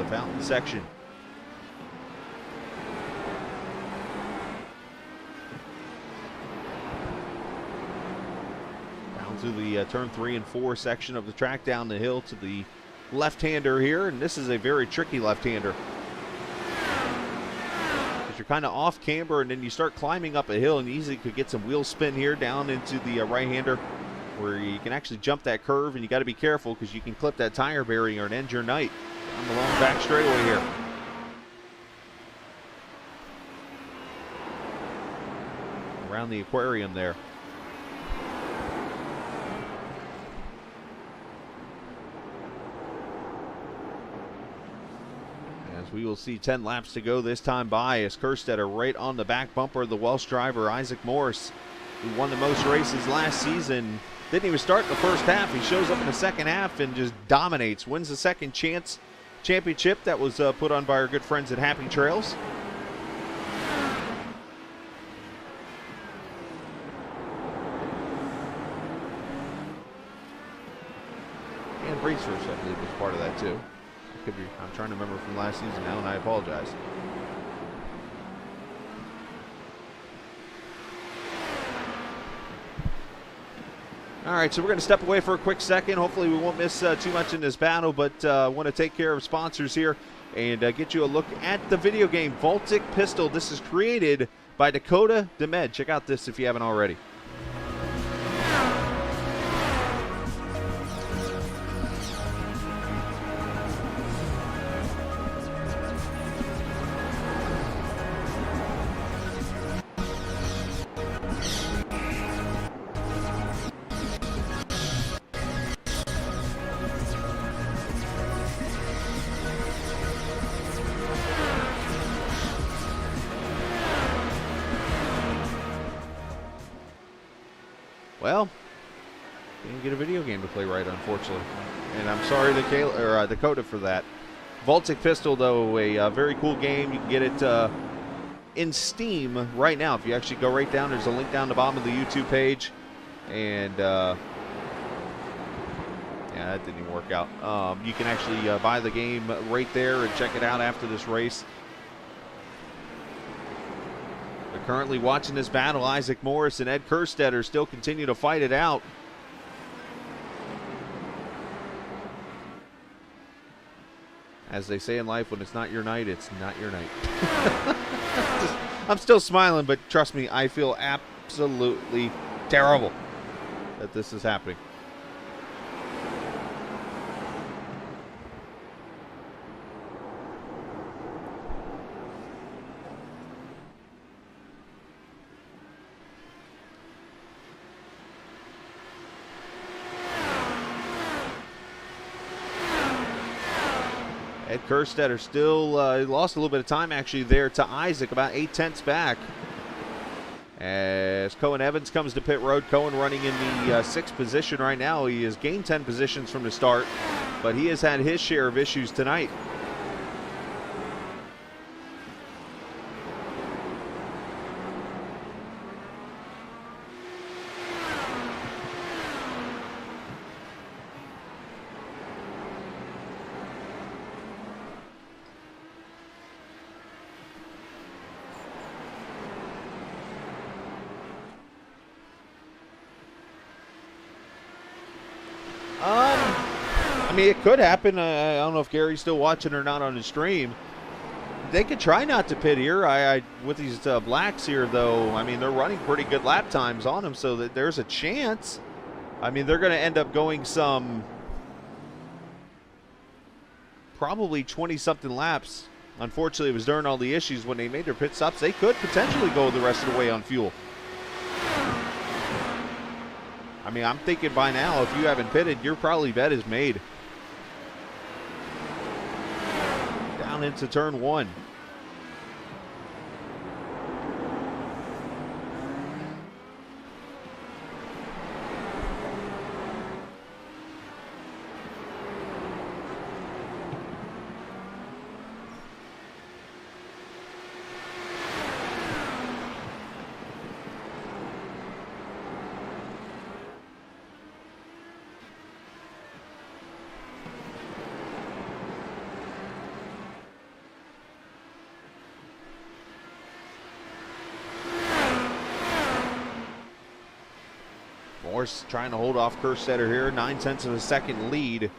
Fountain section. Down to the turn 3 and 4 section of the track, down the hill to the left-hander here, and this is a very tricky left-hander. Because you're kind of off camber, and then you start climbing up a hill, and you easily could get some wheel spin here down into the right-hander, where you can actually jump that curve, and you got to be careful because you can clip that tire barrier and end your night. On the long back straightaway here. Around the aquarium there. As we will see 10 laps to go this time by, as Kerstetter right on the back bumper of the Welsh driver Isaac Morris, who won the most races last season. Didn't even start the first half. He shows up in the second half and just dominates. Wins the second chance championship that was put on by our good friends at Happy Trails. And Breezers, I believe, was part of that too. Could be, I'm trying to remember from last season now, and I apologize. All right, so we're going to step away for a quick second. Hopefully we won't miss too much in this battle, but I want to take care of sponsors here and get you a look at the video game Voltic Pistol. This is created by Dakota DeMed. Check out this if you haven't already. Well, didn't get a video game to play right, unfortunately. And I'm sorry to Dakota for that. VolticPistol, though, a very cool game. You can get it in Steam right now. If you actually go right down, there's a link down the bottom of the YouTube page. And, yeah, that didn't even work out. You can actually buy the game right there and check it out after this race. We're currently watching this battle. Isaac Morris and Ed Kerstetter still continue to fight it out. As they say in life, when it's not your night, it's not your night. I'm still smiling, but trust me, I feel absolutely terrible that this is happening. Ed Kerstetter still lost a little bit of time actually there to Isaac, about 8/10 back. As Cohen Evans comes to pit road, Cohen running in the 6th position right now. He has gained 10 positions from the start, but he has had his share of issues tonight. I mean, it could happen. I don't know if Gary's still watching or not on his stream. They could try not to pit here. With these blacks here, though, I mean, they're running pretty good lap times on them, so that there's a chance. I mean, they're going to end up going some probably 20-something laps. Unfortunately, it was during all the issues when they made their pit stops. They could potentially go the rest of the way on fuel. I mean, I'm thinking by now, if you haven't pitted, your probably bet is made. Down into turn 1. Morris trying to hold off Kerstetter here. 9/10 of a second lead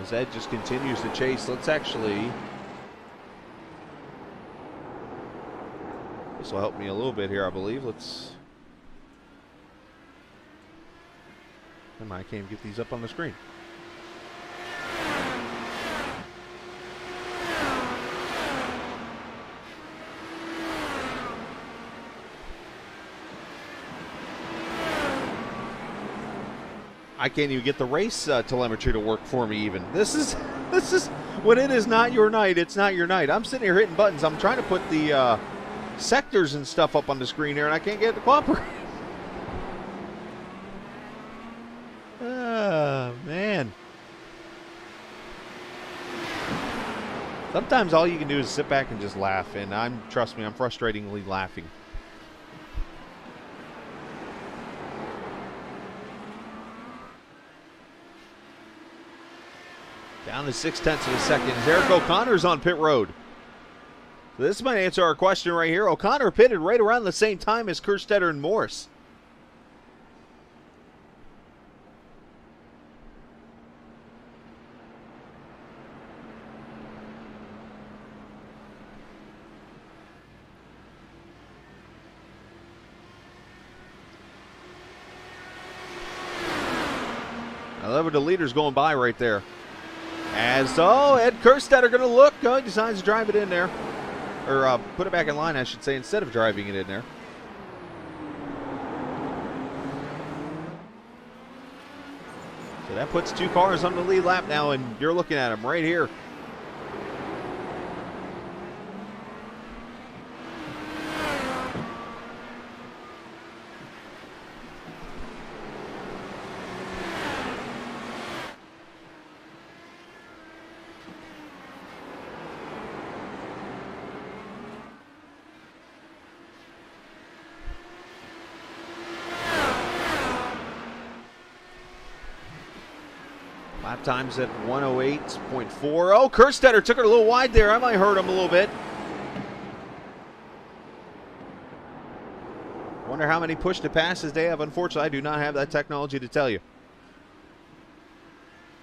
as Ed just continues to chase. Let's actually, this will help me a little bit here, I believe. I can't even get these up on the screen. I can't even get the race telemetry to work for me even. This is when it is not your night, it's not your night. I'm sitting here hitting buttons. I'm trying to put the sectors and stuff up on the screen here, and I can't get it to cooperate. Man. Sometimes all you can do is sit back and just laugh, and trust me, I'm frustratingly laughing. Down to 6/10 of a second. Eric O'Connor's on pit road. So this might answer our question right here. O'Connor pitted right around the same time as Kerstetter and Morse. I love it. The leader's going by right there. Ed Kerstetter going to look. Oh, he decides to drive it in there. Or put it back in line, I should say, instead of driving it in there. So that puts 2 cars on the lead lap now, and you're looking at them right here. Lap time's at 108.4. Oh, Kerstetter took it a little wide there. I might hurt him a little bit. Wonder how many push to passes they have. Unfortunately, I do not have that technology to tell you.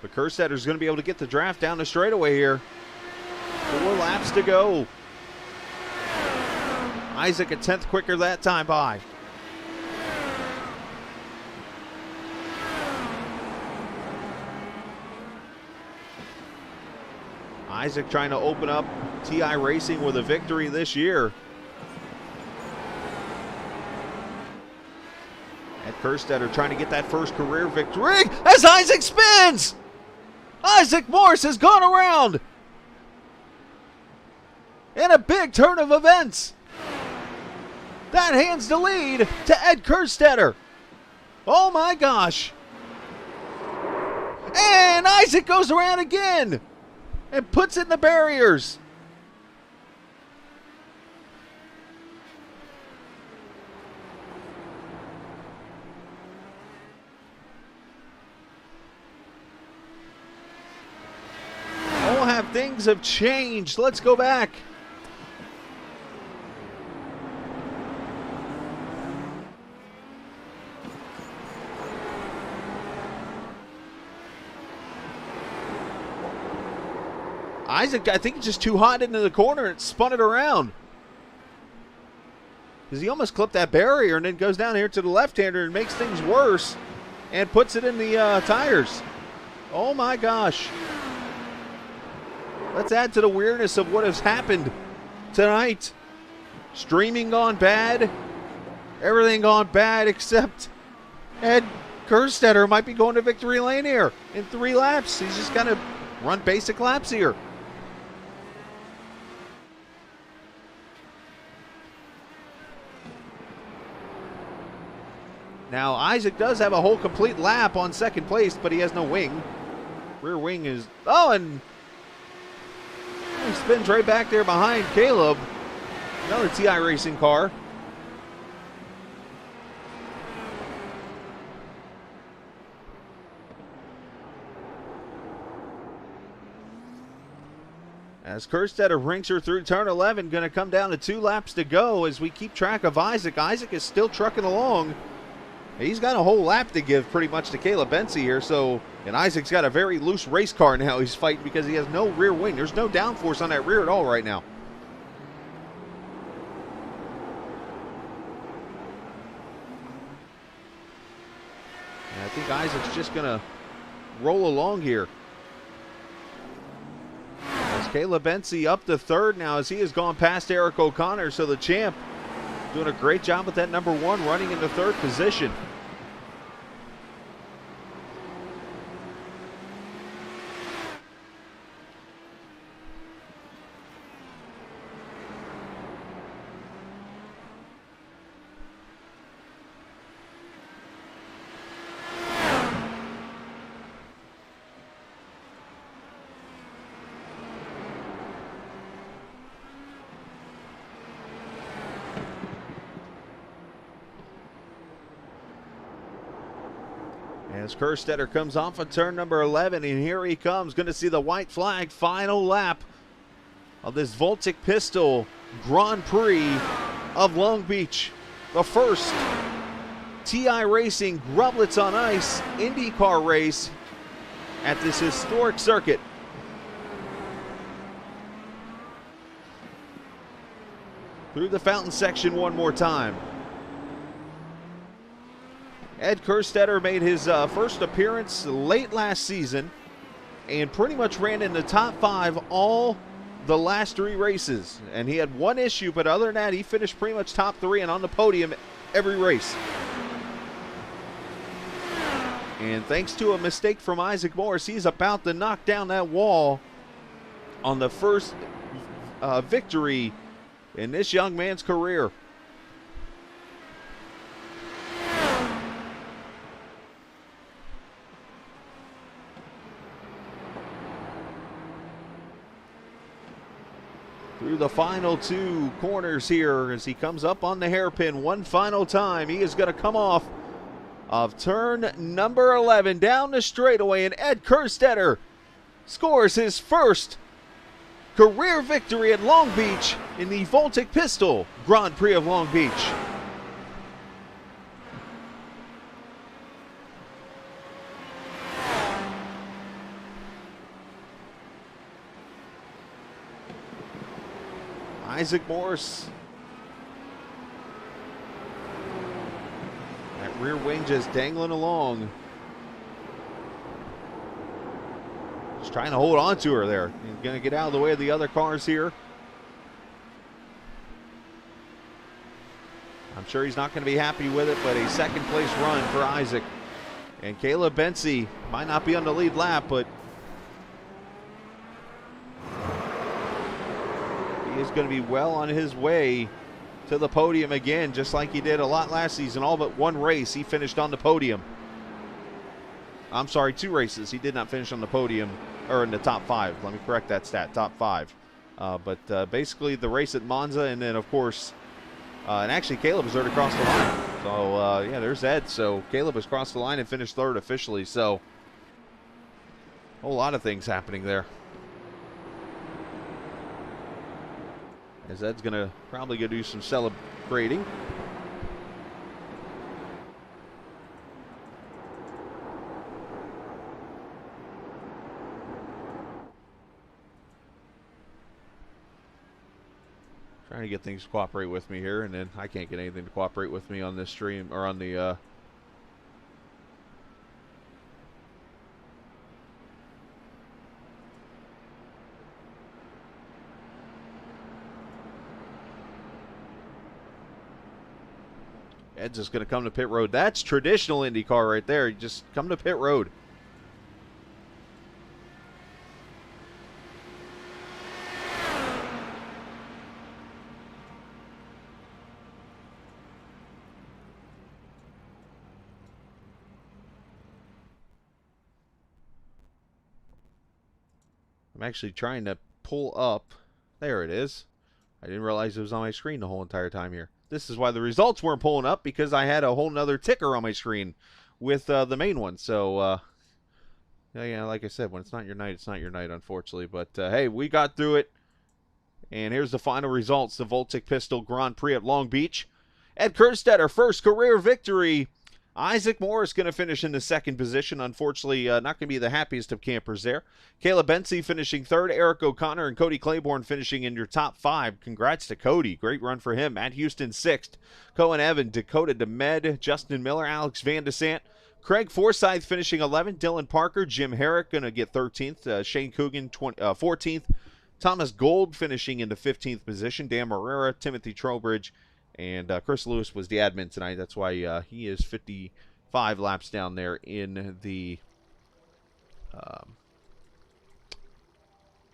But Kerstetter's going to be able to get the draft down the straightaway here. 4 laps to go. Isaac a 10th quicker that time by. Isaac trying to open up TI Racing with a victory this year. Ed Kerstetter trying to get that first career victory as Isaac spins! Isaac Morse has gone around in a big turn of events. That hands the lead to Ed Kerstetter. Oh my gosh. And Isaac goes around again and puts it in the barriers. Oh, have things have changed. Let's go back. Isaac, I think, is just too hot into the corner and spun it around. Because he almost clipped that barrier and then goes down here to the left-hander and makes things worse and puts it in the tires. Oh my gosh. Let's add to the weirdness of what has happened tonight. Streaming gone bad. Everything gone bad except Ed Kerstetter might be going to victory lane here in 3 laps. He's just got to run basic laps here. Now, Isaac does have a whole complete lap on second place, but he has no wing. Rear wing is... Oh, and he spins right back there behind Caleb. Another TI Racing car. As Kerstetter brings her through turn 11, going to come down to 2 laps to go as we keep track of Isaac. Isaac is still trucking along. He's got a whole lap to give pretty much to Caleb Benzie here. So, and Isaac's got a very loose race car now he's fighting because he has no rear wing. There's no downforce on that rear at all right now. And I think Isaac's just going to roll along here. As Caleb Benzie up to 3rd now as he has gone past Eric O'Connor. So the champ doing a great job with that number 1 running into 3rd position. As Kerstetter comes off of turn number 11, and here he comes. Going to see the white flag. Final lap of this VolticPistol Grand Prix of Long Beach. The first TI Racing Grublets on Ice IndyCar race at this historic circuit. Through the fountain section one more time. Ed Kerstetter made his first appearance late last season and pretty much ran in the top 5 all the last 3 races. And he had 1 issue, but other than that, he finished pretty much top 3 and on the podium every race. And thanks to a mistake from Isaac Morris, he's about to knock down that wall on the first victory in this young man's career. Through the final 2 corners here as he comes up on the hairpin one final time. He is going to come off of turn number 11 down the straightaway, and Ed Kerstetter scores his first career victory at Long Beach in the VolticPistol Grand Prix of Long Beach. Isaac Morris. That rear wing just dangling along. Just trying to hold on to her there. He's going to get out of the way of the other cars here. I'm sure he's not going to be happy with it, but a second place run for Isaac. And Caleb Bensey might not be on the lead lap, but he is going to be well on his way to the podium again, just like he did a lot last season. All but one race, he finished on the podium. I'm sorry, 2 races. He did not finish on the podium, or in the top 5. Let me correct that stat, top 5. But basically the race at Monza, and then, of course, and actually Caleb has already crossed the line. So, yeah, there's Ed. So Caleb has crossed the line and finished 3rd officially. So, a whole lot of things happening there. As Ed's going to probably go do some celebrating. Trying to get things to cooperate with me here, and then I can't get anything to cooperate with me on this stream, or on the Ed's just going to come to pit road. That's traditional IndyCar right there. You just come to pit road. I'm actually trying to pull up. There it is. I didn't realize it was on my screen the whole entire time here. This is why the results weren't pulling up, because I had a whole nother ticker on my screen with the main one. So, yeah, like I said, when it's not your night, it's not your night, unfortunately. But, hey, we got through it. And here's the final results. The VolticPistol Grand Prix at Long Beach. Ed Kerstetter, first career victory. Isaac Morris going to finish in the 2nd position. Unfortunately, not going to be the happiest of campers there. Caleb Bensey finishing 3rd. Eric O'Connor and Cody Claiborne finishing in your top 5. Congrats to Cody. Great run for him. Matt Houston 6th. Cohen Evan, Dakota DeMed, Justin Miller, Alex Van Desant. Craig Forsyth finishing 11th. Dylan Parker, Jim Herrick going to get 13th. Shane Coogan 14th. Thomas Gold finishing in the 15th position. Dan Marrera, Timothy Trowbridge, and Chris Lewis was the admin tonight. That's why he is 55 laps down there in the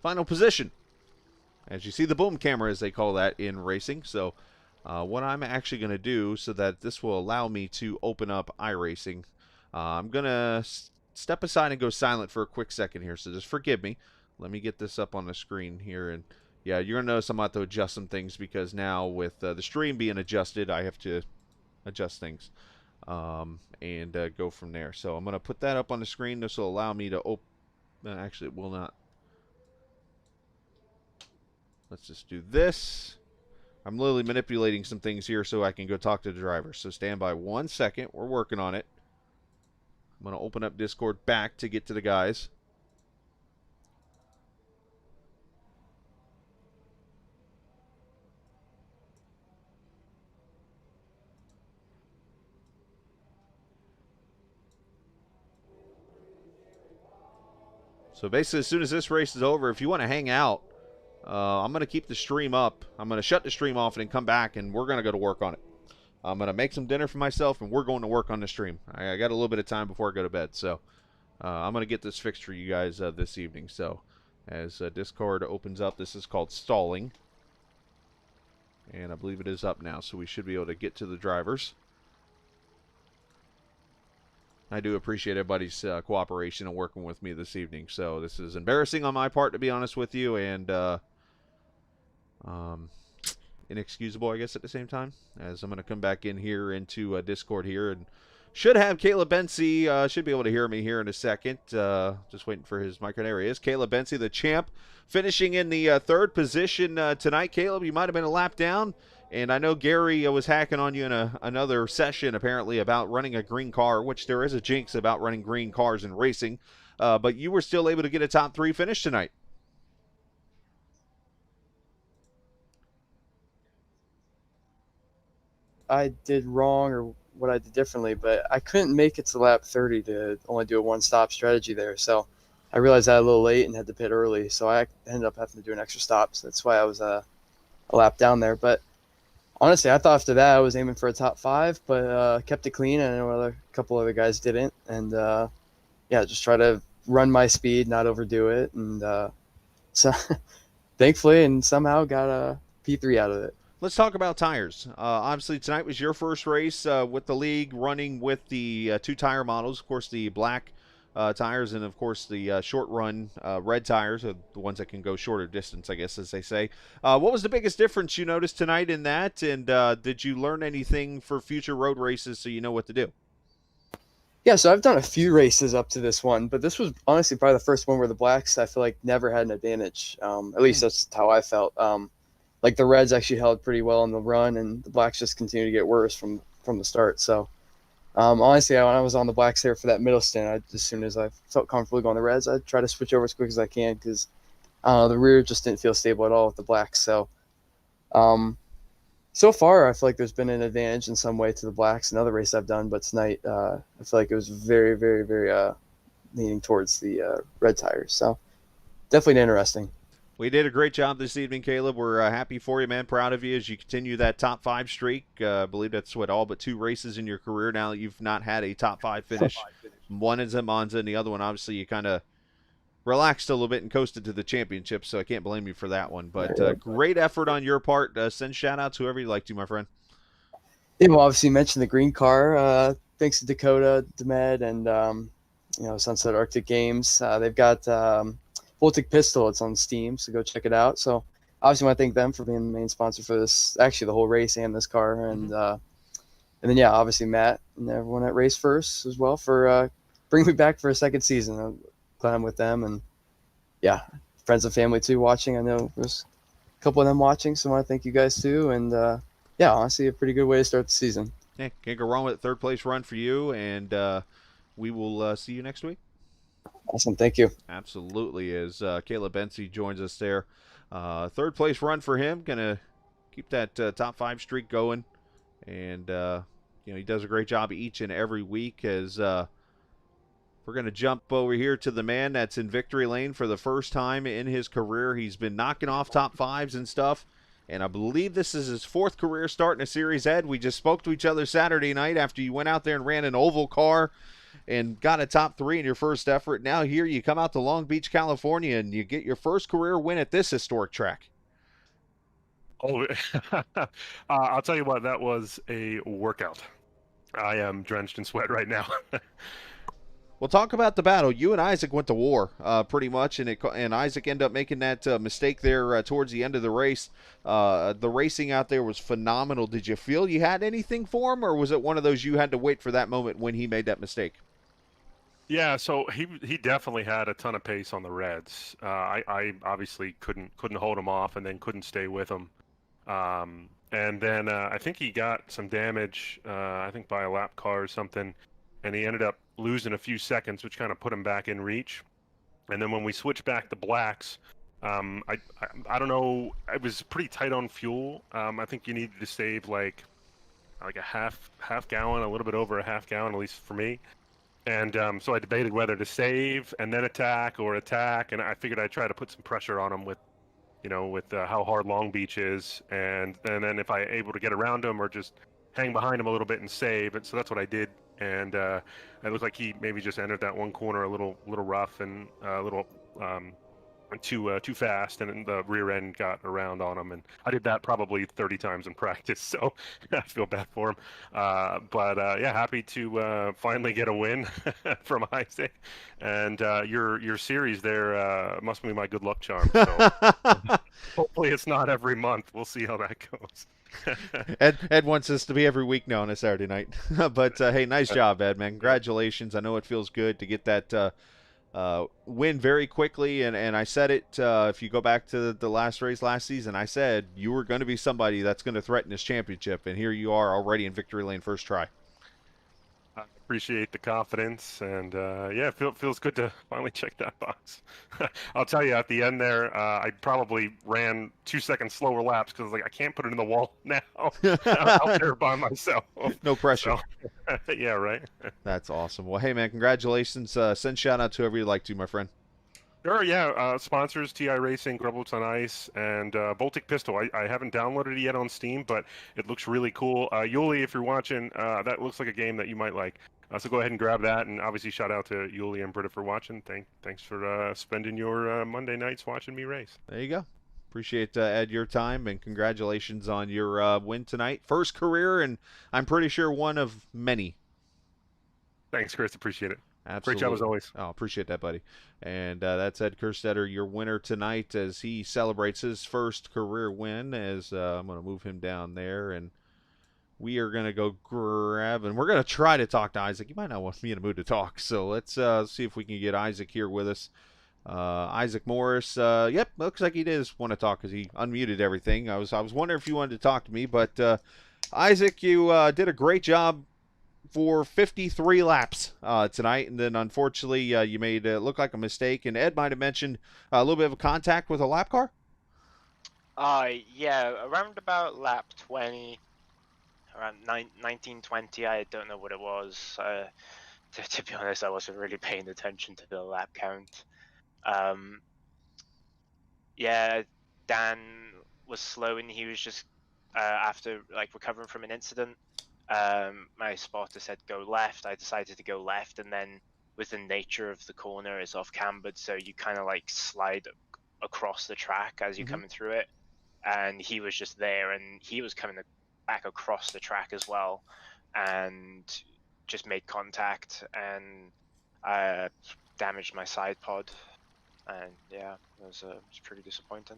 final position. As you see, the boom camera, as they call that in racing. So what I'm actually going to do, so that this will allow me to open up iRacing, I'm going to step aside and go silent for a quick second here. So just forgive me. Let me get this up on the screen here, and yeah, you're going to notice I'm about to adjust some things, because now with the stream being adjusted, I have to adjust things and go from there. So I'm going to put that up on the screen. This will allow me to open. Actually, it will not. Let's just do this. I'm literally manipulating some things here so I can go talk to the driver. So stand by 1 second. We're working on it. I'm going to open up Discord back to get to the guys. So basically, as soon as this race is over, if you want to hang out, I'm going to keep the stream up. I'm going to shut the stream off and then come back, and we're going to go to work on it. I'm going to make some dinner for myself, and we're going to work on the stream. I got a little bit of time before I go to bed, so I'm going to get this fixed for you guys this evening. So as Discord opens up, this is called stalling. And I believe it is up now, so we should be able to get to the drivers. I do appreciate everybody's cooperation and working with me this evening. So this is embarrassing on my part, to be honest with you, and inexcusable, I guess, at the same time. As I'm going to come back in here into Discord here and should have Caleb Bency. Should be able to hear me here in a second. Just waiting for his microphone. There he is. Caleb Bency, the champ, finishing in the third position tonight. Caleb, you might have been a lap down. And I know Gary was hacking on you in another session, apparently, about running a green car, which there is a jinx about running green cars in racing. But you were still able to get a top 3 finish tonight. I did wrong or what I did differently, but I couldn't make it to lap 30 to only do a one-stop strategy there. So I realized I was a little late and had to pit early. So I ended up having to do an extra stop. So that's why I was a lap down there. But honestly, I thought after that I was aiming for a top 5, but kept it clean. I know a couple other guys didn't. And just try to run my speed, not overdo it. And so thankfully and somehow got a P3 out of it. Let's talk about tires. Obviously, tonight was your first race with the league, running with the 2 tire models. Of course, the black tires and, of course, the short run red tires are the ones that can go shorter distance, I guess, as they say. What was the biggest difference you noticed tonight in that? And did you learn anything for future road races so you know what to do? Yeah, so I've done a few races up to this one, but this was honestly probably the first one where the blacks, I feel like, never had an advantage. At least that's how I felt. Like the reds actually held pretty well in the run, and the blacks just continued to get worse from the start. So honestly, when I was on the blacks there for that middle stint, as soon as I felt comfortable going the reds, I'd try to switch over as quick as I can because the rear just didn't feel stable at all with the blacks. So so far, I feel like there's been an advantage in some way to the blacks in other races I've done, but tonight I feel like it was very, very, very leaning towards the red tires. So definitely interesting. We did a great job this evening, Caleb. We're happy for you, man. Proud of you as you continue that top 5 streak. I believe that's all but 2 races in your career now that you've not had a top 5 finish. One is at Monza, and the other one, obviously, you kind of relaxed a little bit and coasted to the championship, so I can't blame you for that one. But great effort on your part. Send shout-outs whoever you'd like to, my friend. Yeah, well, obviously you mentioned the green car. Thanks to Dakota, Demed, and Sunset Arctic Games. They've got VolticPistol. It's on Steam, so go check it out. So obviously I want to thank them for being the main sponsor for this, actually the whole race and this car. And then, obviously Matt and everyone at Race First as well for bringing me back for a second season. I'm glad I'm with them. And, friends and family, too, watching. I know there's a couple of them watching, so I want to thank you guys, too. And, honestly, a pretty good way to start the season. Yeah, can't go wrong with a third-place run for you, and we will see you next week. Awesome. Thank you. Absolutely. As Caleb Bency joins us there. Third place run for him. Going to keep that top 5 streak going. And, he does a great job each and every week as we're going to jump over here to the man that's in victory lane for the first time in his career. He's been knocking off top 5s and stuff. And I believe this is his 4th career start in a Series Ed. We just spoke to each other Saturday night after you went out there and ran an oval car and got a top 3 in your first effort. Now here you come out to Long Beach, California, and you get your first career win at this historic track. Oh, I'll tell you what, that was a workout. I am drenched in sweat right now. Well, talk about the battle. You and Isaac went to war pretty much, and Isaac ended up making that mistake there towards the end of the race. The racing out there was phenomenal. Did you feel you had anything for him, or was it one of those you had to wait for that moment when he made that mistake? Yeah, so he definitely had a ton of pace on the reds. I obviously couldn't hold him off, and then couldn't stay with him. And then I think he got some damage, I think by a lap car or something, and he ended up losing a few seconds, which kind of put him back in reach. And then when we switched back to blacks, I don't know, it was pretty tight on fuel. I think you needed to save like a half gallon, a little bit over a half gallon, at least for me. And so I debated whether to save and then attack, and I figured I'd try to put some pressure on him with how hard Long Beach is, and then if I able to get around him or just hang behind him a little bit and save. And so that's what I did. And it looked like he maybe just entered that one corner a little rough and a little too fast, and the rear end got around on him. And I did that probably 30 times in practice, so I feel bad for him. But happy to finally get a win from Isaac. And your series there must be my good luck charm. So hopefully it's not every month. We'll see how that goes. Ed wants us to be every week now on a Saturday night. But hey, nice job, Ed, man. Congratulations. I know it feels good to get that win very quickly. And I said it, if you go back to the last race last season, I said you were going to be somebody that's going to threaten this championship. And here you are already in victory lane first try. I appreciate the confidence, and yeah, feels good to finally check that box. I'll tell you, at the end there, I probably ran 2 seconds slower laps because like I can't put it in the wall now out there by myself. No pressure. So, yeah, right. That's awesome. Well, hey, man, congratulations. Send shout out to whoever you'd like to, my friend. Sure, yeah. Sponsors: TI Racing, Grublets on Ice, and VolticPistol. I haven't downloaded it yet on Steam, but it looks really cool. Yuli, if you're watching, that looks like a game that you might like. So go ahead and grab that, and obviously shout out to Yuli and Britta for watching. Thanks for spending your Monday nights watching me race. There you go. Appreciate, Ed, your time, and congratulations on your win tonight. First career, and I'm pretty sure one of many. Thanks, Chris. Appreciate it. Absolutely. Great job as always. Oh, appreciate that, buddy. And that's Ed Kerstetter, your winner tonight, as he celebrates his first career win. As I'm going to move him down there, and we are going to go grab, and we're going to try to talk to Isaac. You might not want me in a mood to talk, so let's see if we can get Isaac here with us. Isaac Morris, yep, looks like he does want to talk because he unmuted everything. I was wondering if you wanted to talk to me, but Isaac, you did a great job for 53 laps tonight, and then unfortunately you made it look like a mistake, and Ed might have mentioned a little bit of a contact with a lap car. Yeah, around about lap 20, around 1920, I don't know what it was. To be honest, I wasn't really paying attention to the lap count. Yeah, Dan was slow, and he was just after like recovering from an incident. My spotter said go left. I decided to go left, and then with the nature of the corner, it's off cambered, so you kind of like slide across the track as you're coming through it. And he was just there, and he was coming back across the track as well, and just made contact, and damaged my side pod. And yeah, it was pretty disappointing.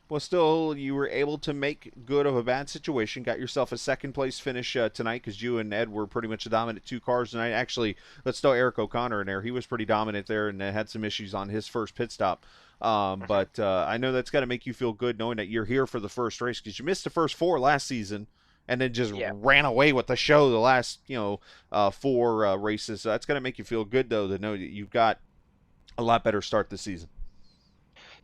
Well, still, you were able to make good of a bad situation. Got yourself a second-place finish tonight because you and Ed were pretty much the dominant two cars tonight. Actually, let's throw Eric O'Connor in there. He was pretty dominant there and had some issues on his first pit stop. But I know that's got to make you feel good knowing that you're here for the first race because you missed the first 4 last season and then just ran away with the show the last 4 races. So that's going to make you feel good, though, to know that you've got a lot better start this season.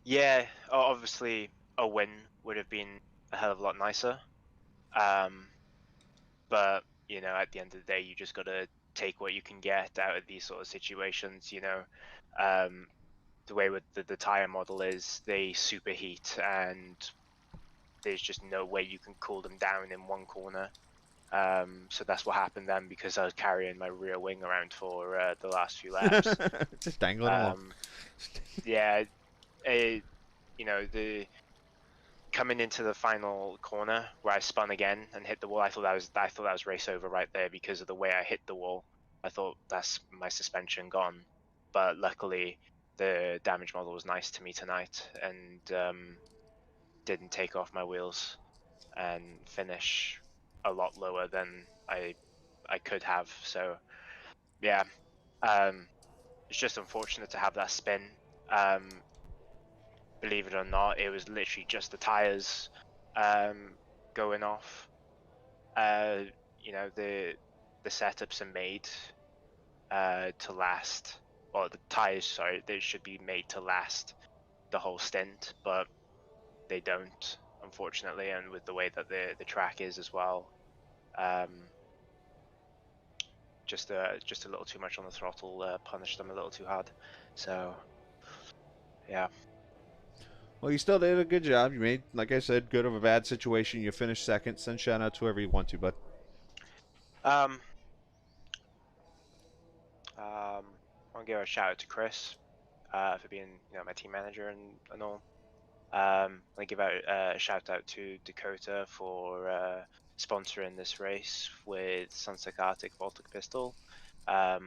Yeah, obviously a win would have been a hell of a lot nicer. But, at the end of the day, you just got to take what you can get out of these sort of situations, The way with the tire model is they superheat, and there's just no way you can cool them down in one corner. So that's what happened then, because I was carrying my rear wing around for the last few laps. Just dangling along. Yeah, the coming into the final corner where I spun again and hit the wall, I thought that was race over right there because of the way I hit the wall. I thought that's my suspension gone, but luckily the damage model was nice to me tonight and didn't take off my wheels and finish a lot lower than I could have. So yeah, it's just unfortunate to have that spin. Believe it or not, it was literally just the tires going off. The setups are made to last, or the tires, sorry, they should be made to last the whole stint, but they don't, unfortunately, and with the way that the track is as well. Just a little too much on the throttle, punished them a little too hard. So yeah. Well, you still did a good job. You made, like I said, good of a bad situation. You finished second. Send shout out to whoever you want to, bud. I'll give a shout out to Chris for being my team manager and all. I'll give out a shout out to Dakota for sponsoring this race with Sunset Arctic VolticPistol. Not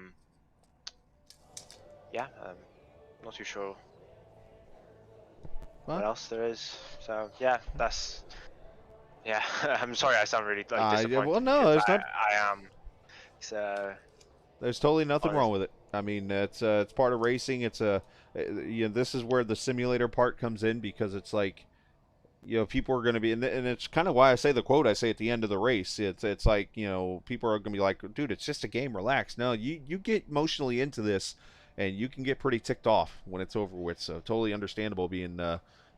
too sure what else there is. So yeah, that's Yeah, I'm sorry I sound really like disappointed. Well, no, Because it's not. I am. So There's totally nothing honest. wrong with it. I mean, it's part of racing. It's this is where the simulator part comes in, because it's like, people are going to be, and it's kind of why I say the quote I say at the end of the race. It's like, people are going to be like, dude, it's just a game, relax. No, you get emotionally into this, and you can get pretty ticked off when it's over with. So totally understandable being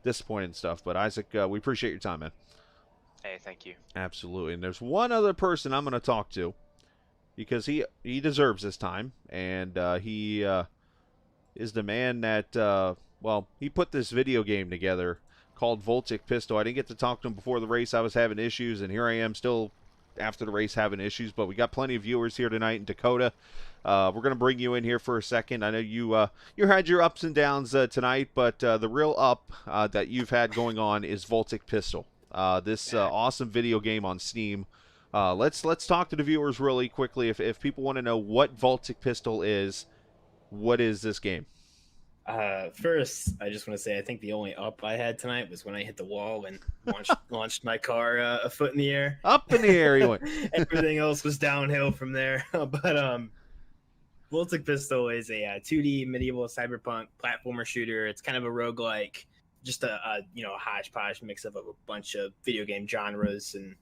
disappointed and stuff. But Isaac, we appreciate your time, man. Hey, thank you. Absolutely. And there's one other person I'm going to talk to, because he deserves this time, and he is the man that he put this video game together called VolticPistol. I didn't get to talk to him before the race. I was having issues, and here I am still after the race having issues. But we got plenty of viewers here tonight in Dakota. We're going to bring you in here for a second. I know you had your ups and downs tonight, but the real up that you've had going on is VolticPistol. This awesome video game on Steam. Let's talk to the viewers really quickly. If people want to know what VolticPistol is, what is this game? First, I just want to say I think the only up I had tonight was when I hit the wall and launched my car a foot in the air. Up in the air, you went. Everything else was downhill from there. But VolticPistol is a 2D medieval cyberpunk platformer shooter. It's kind of a roguelike, just a hodgepodge mix of a bunch of video game genres, and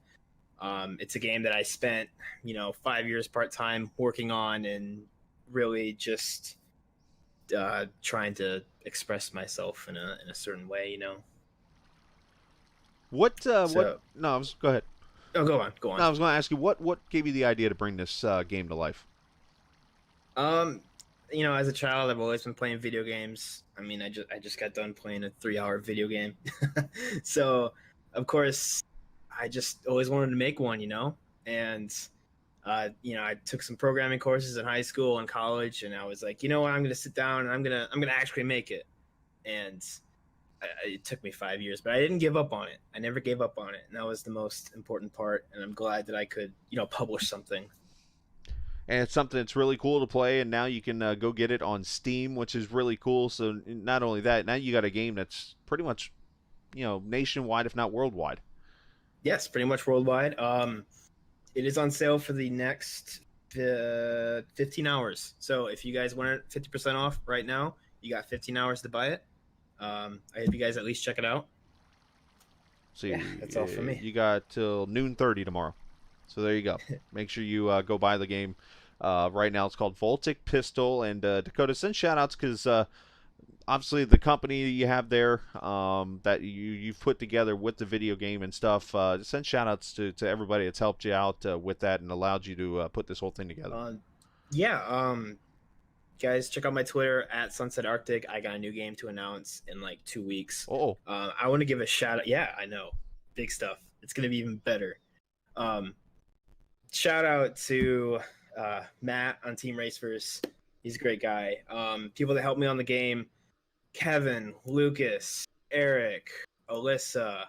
it's a game that I spent 5 years part time working on, and really just trying to express myself in a certain way. What? No, go ahead. Oh, go on. No, I was going to ask you what gave you the idea to bring this game to life. As a child, I've always been playing video games. I mean, I just got done playing a 3-hour video game, so of course, I just always wanted to make one. And I took some programming courses in high school and college, and I was like, you know what, I'm going to sit down and I'm going to actually make it. And it took me 5 years, but I didn't give up on it. I never gave up on it. And that was the most important part. And I'm glad that I could, publish something. And it's something that's really cool to play, and now you can go get it on Steam, which is really cool. So not only that, now you got a game that's pretty much, nationwide, if not worldwide. Yes, pretty much worldwide. It is on sale for the next 15 hours. So if you guys want it 50% off right now, you got 15 hours to buy it. I hope you guys at least check it out. So yeah, that's all for me. You got till noon 30 tomorrow. So there you go. Make sure you go buy the game. Right now it's called VolticPistol. And Dakota, send shout-outs, because obviously the company you have there that you've put together with the video game and stuff, send shout-outs to everybody that's helped you out with that and allowed you to put this whole thing together. Guys, check out my Twitter at Sunset Arctic. I got a new game to announce in like 2 weeks. Oh. I want to give a shout-out. Yeah, I know. Big stuff. It's going to be even better. Shout out to Matt on Team Racers. He's a great guy. People that helped me on the game: Kevin, Lucas, Eric, Alyssa,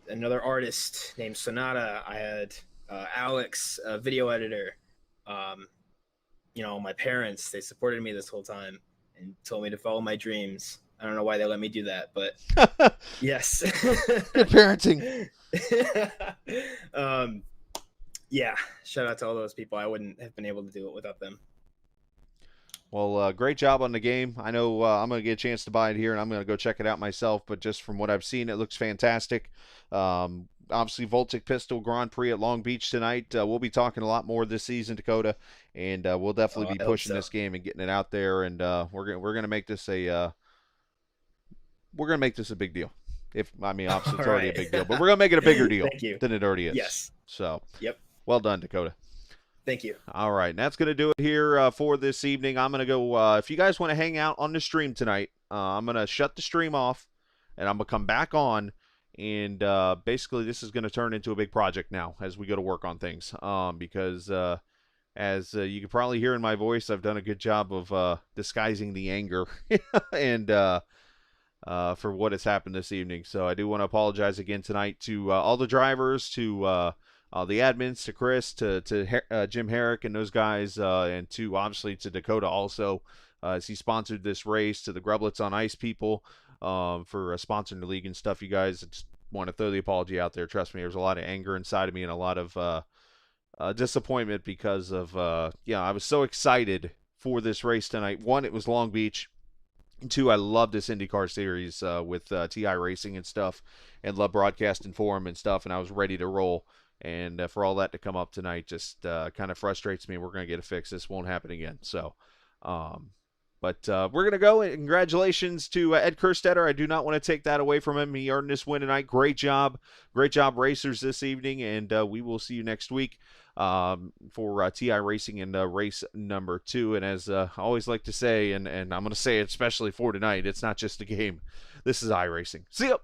another artist named Sonata. I had Alex, a video editor. My parents, they supported me this whole time and told me to follow my dreams. I don't know why they let me do that, but yes. Good parenting. Yeah, shout out to all those people. I wouldn't have been able to do it without them. Well, great job on the game. I know I'm going to get a chance to buy it here, and I'm going to go check it out myself, but just from what I've seen, it looks fantastic. Obviously, VolticPistol Grand Prix at Long Beach tonight. We'll be talking a lot more this season, Dakota, and we'll definitely be pushing this game and getting it out there, and we're going to make this a big deal. Obviously, it's already a big deal, but we're going to make it a bigger deal than it already is. Yes. So, yep. Well done, Dakota. Thank you. All right, and that's going to do it here for this evening. I'm going to go, if you guys want to hang out on the stream tonight, I'm going to shut the stream off, and I'm going to come back on, and basically this is going to turn into a big project now as we go to work on things, because as you can probably hear in my voice, I've done a good job of disguising the anger and for what has happened this evening. So I do want to apologize again tonight to all the drivers, to the admins, to Chris, to Jim Herrick and those guys, and obviously to Dakota also, as he sponsored this race, to the Grublets on Ice people. for sponsoring the league and stuff, you guys. I just want to throw the apology out there. Trust me, there's a lot of anger inside of me and a lot of disappointment because of, I was so excited for this race tonight. One, it was Long Beach. And two, I love this IndyCar series with TI Racing and stuff, and love broadcasting for them and stuff, and I was ready to roll. And for all that to come up tonight just kind of frustrates me. We're going to get it fixed. This won't happen again. So, but we're going to go. Congratulations to Ed Kerstetter. I do not want to take that away from him. He earned this win tonight. Great job. Great job, racers, this evening. And we will see you next week for TI Racing and race number 2. And as I always like to say, and I'm going to say it especially for tonight, it's not just a game. This is iRacing. See ya.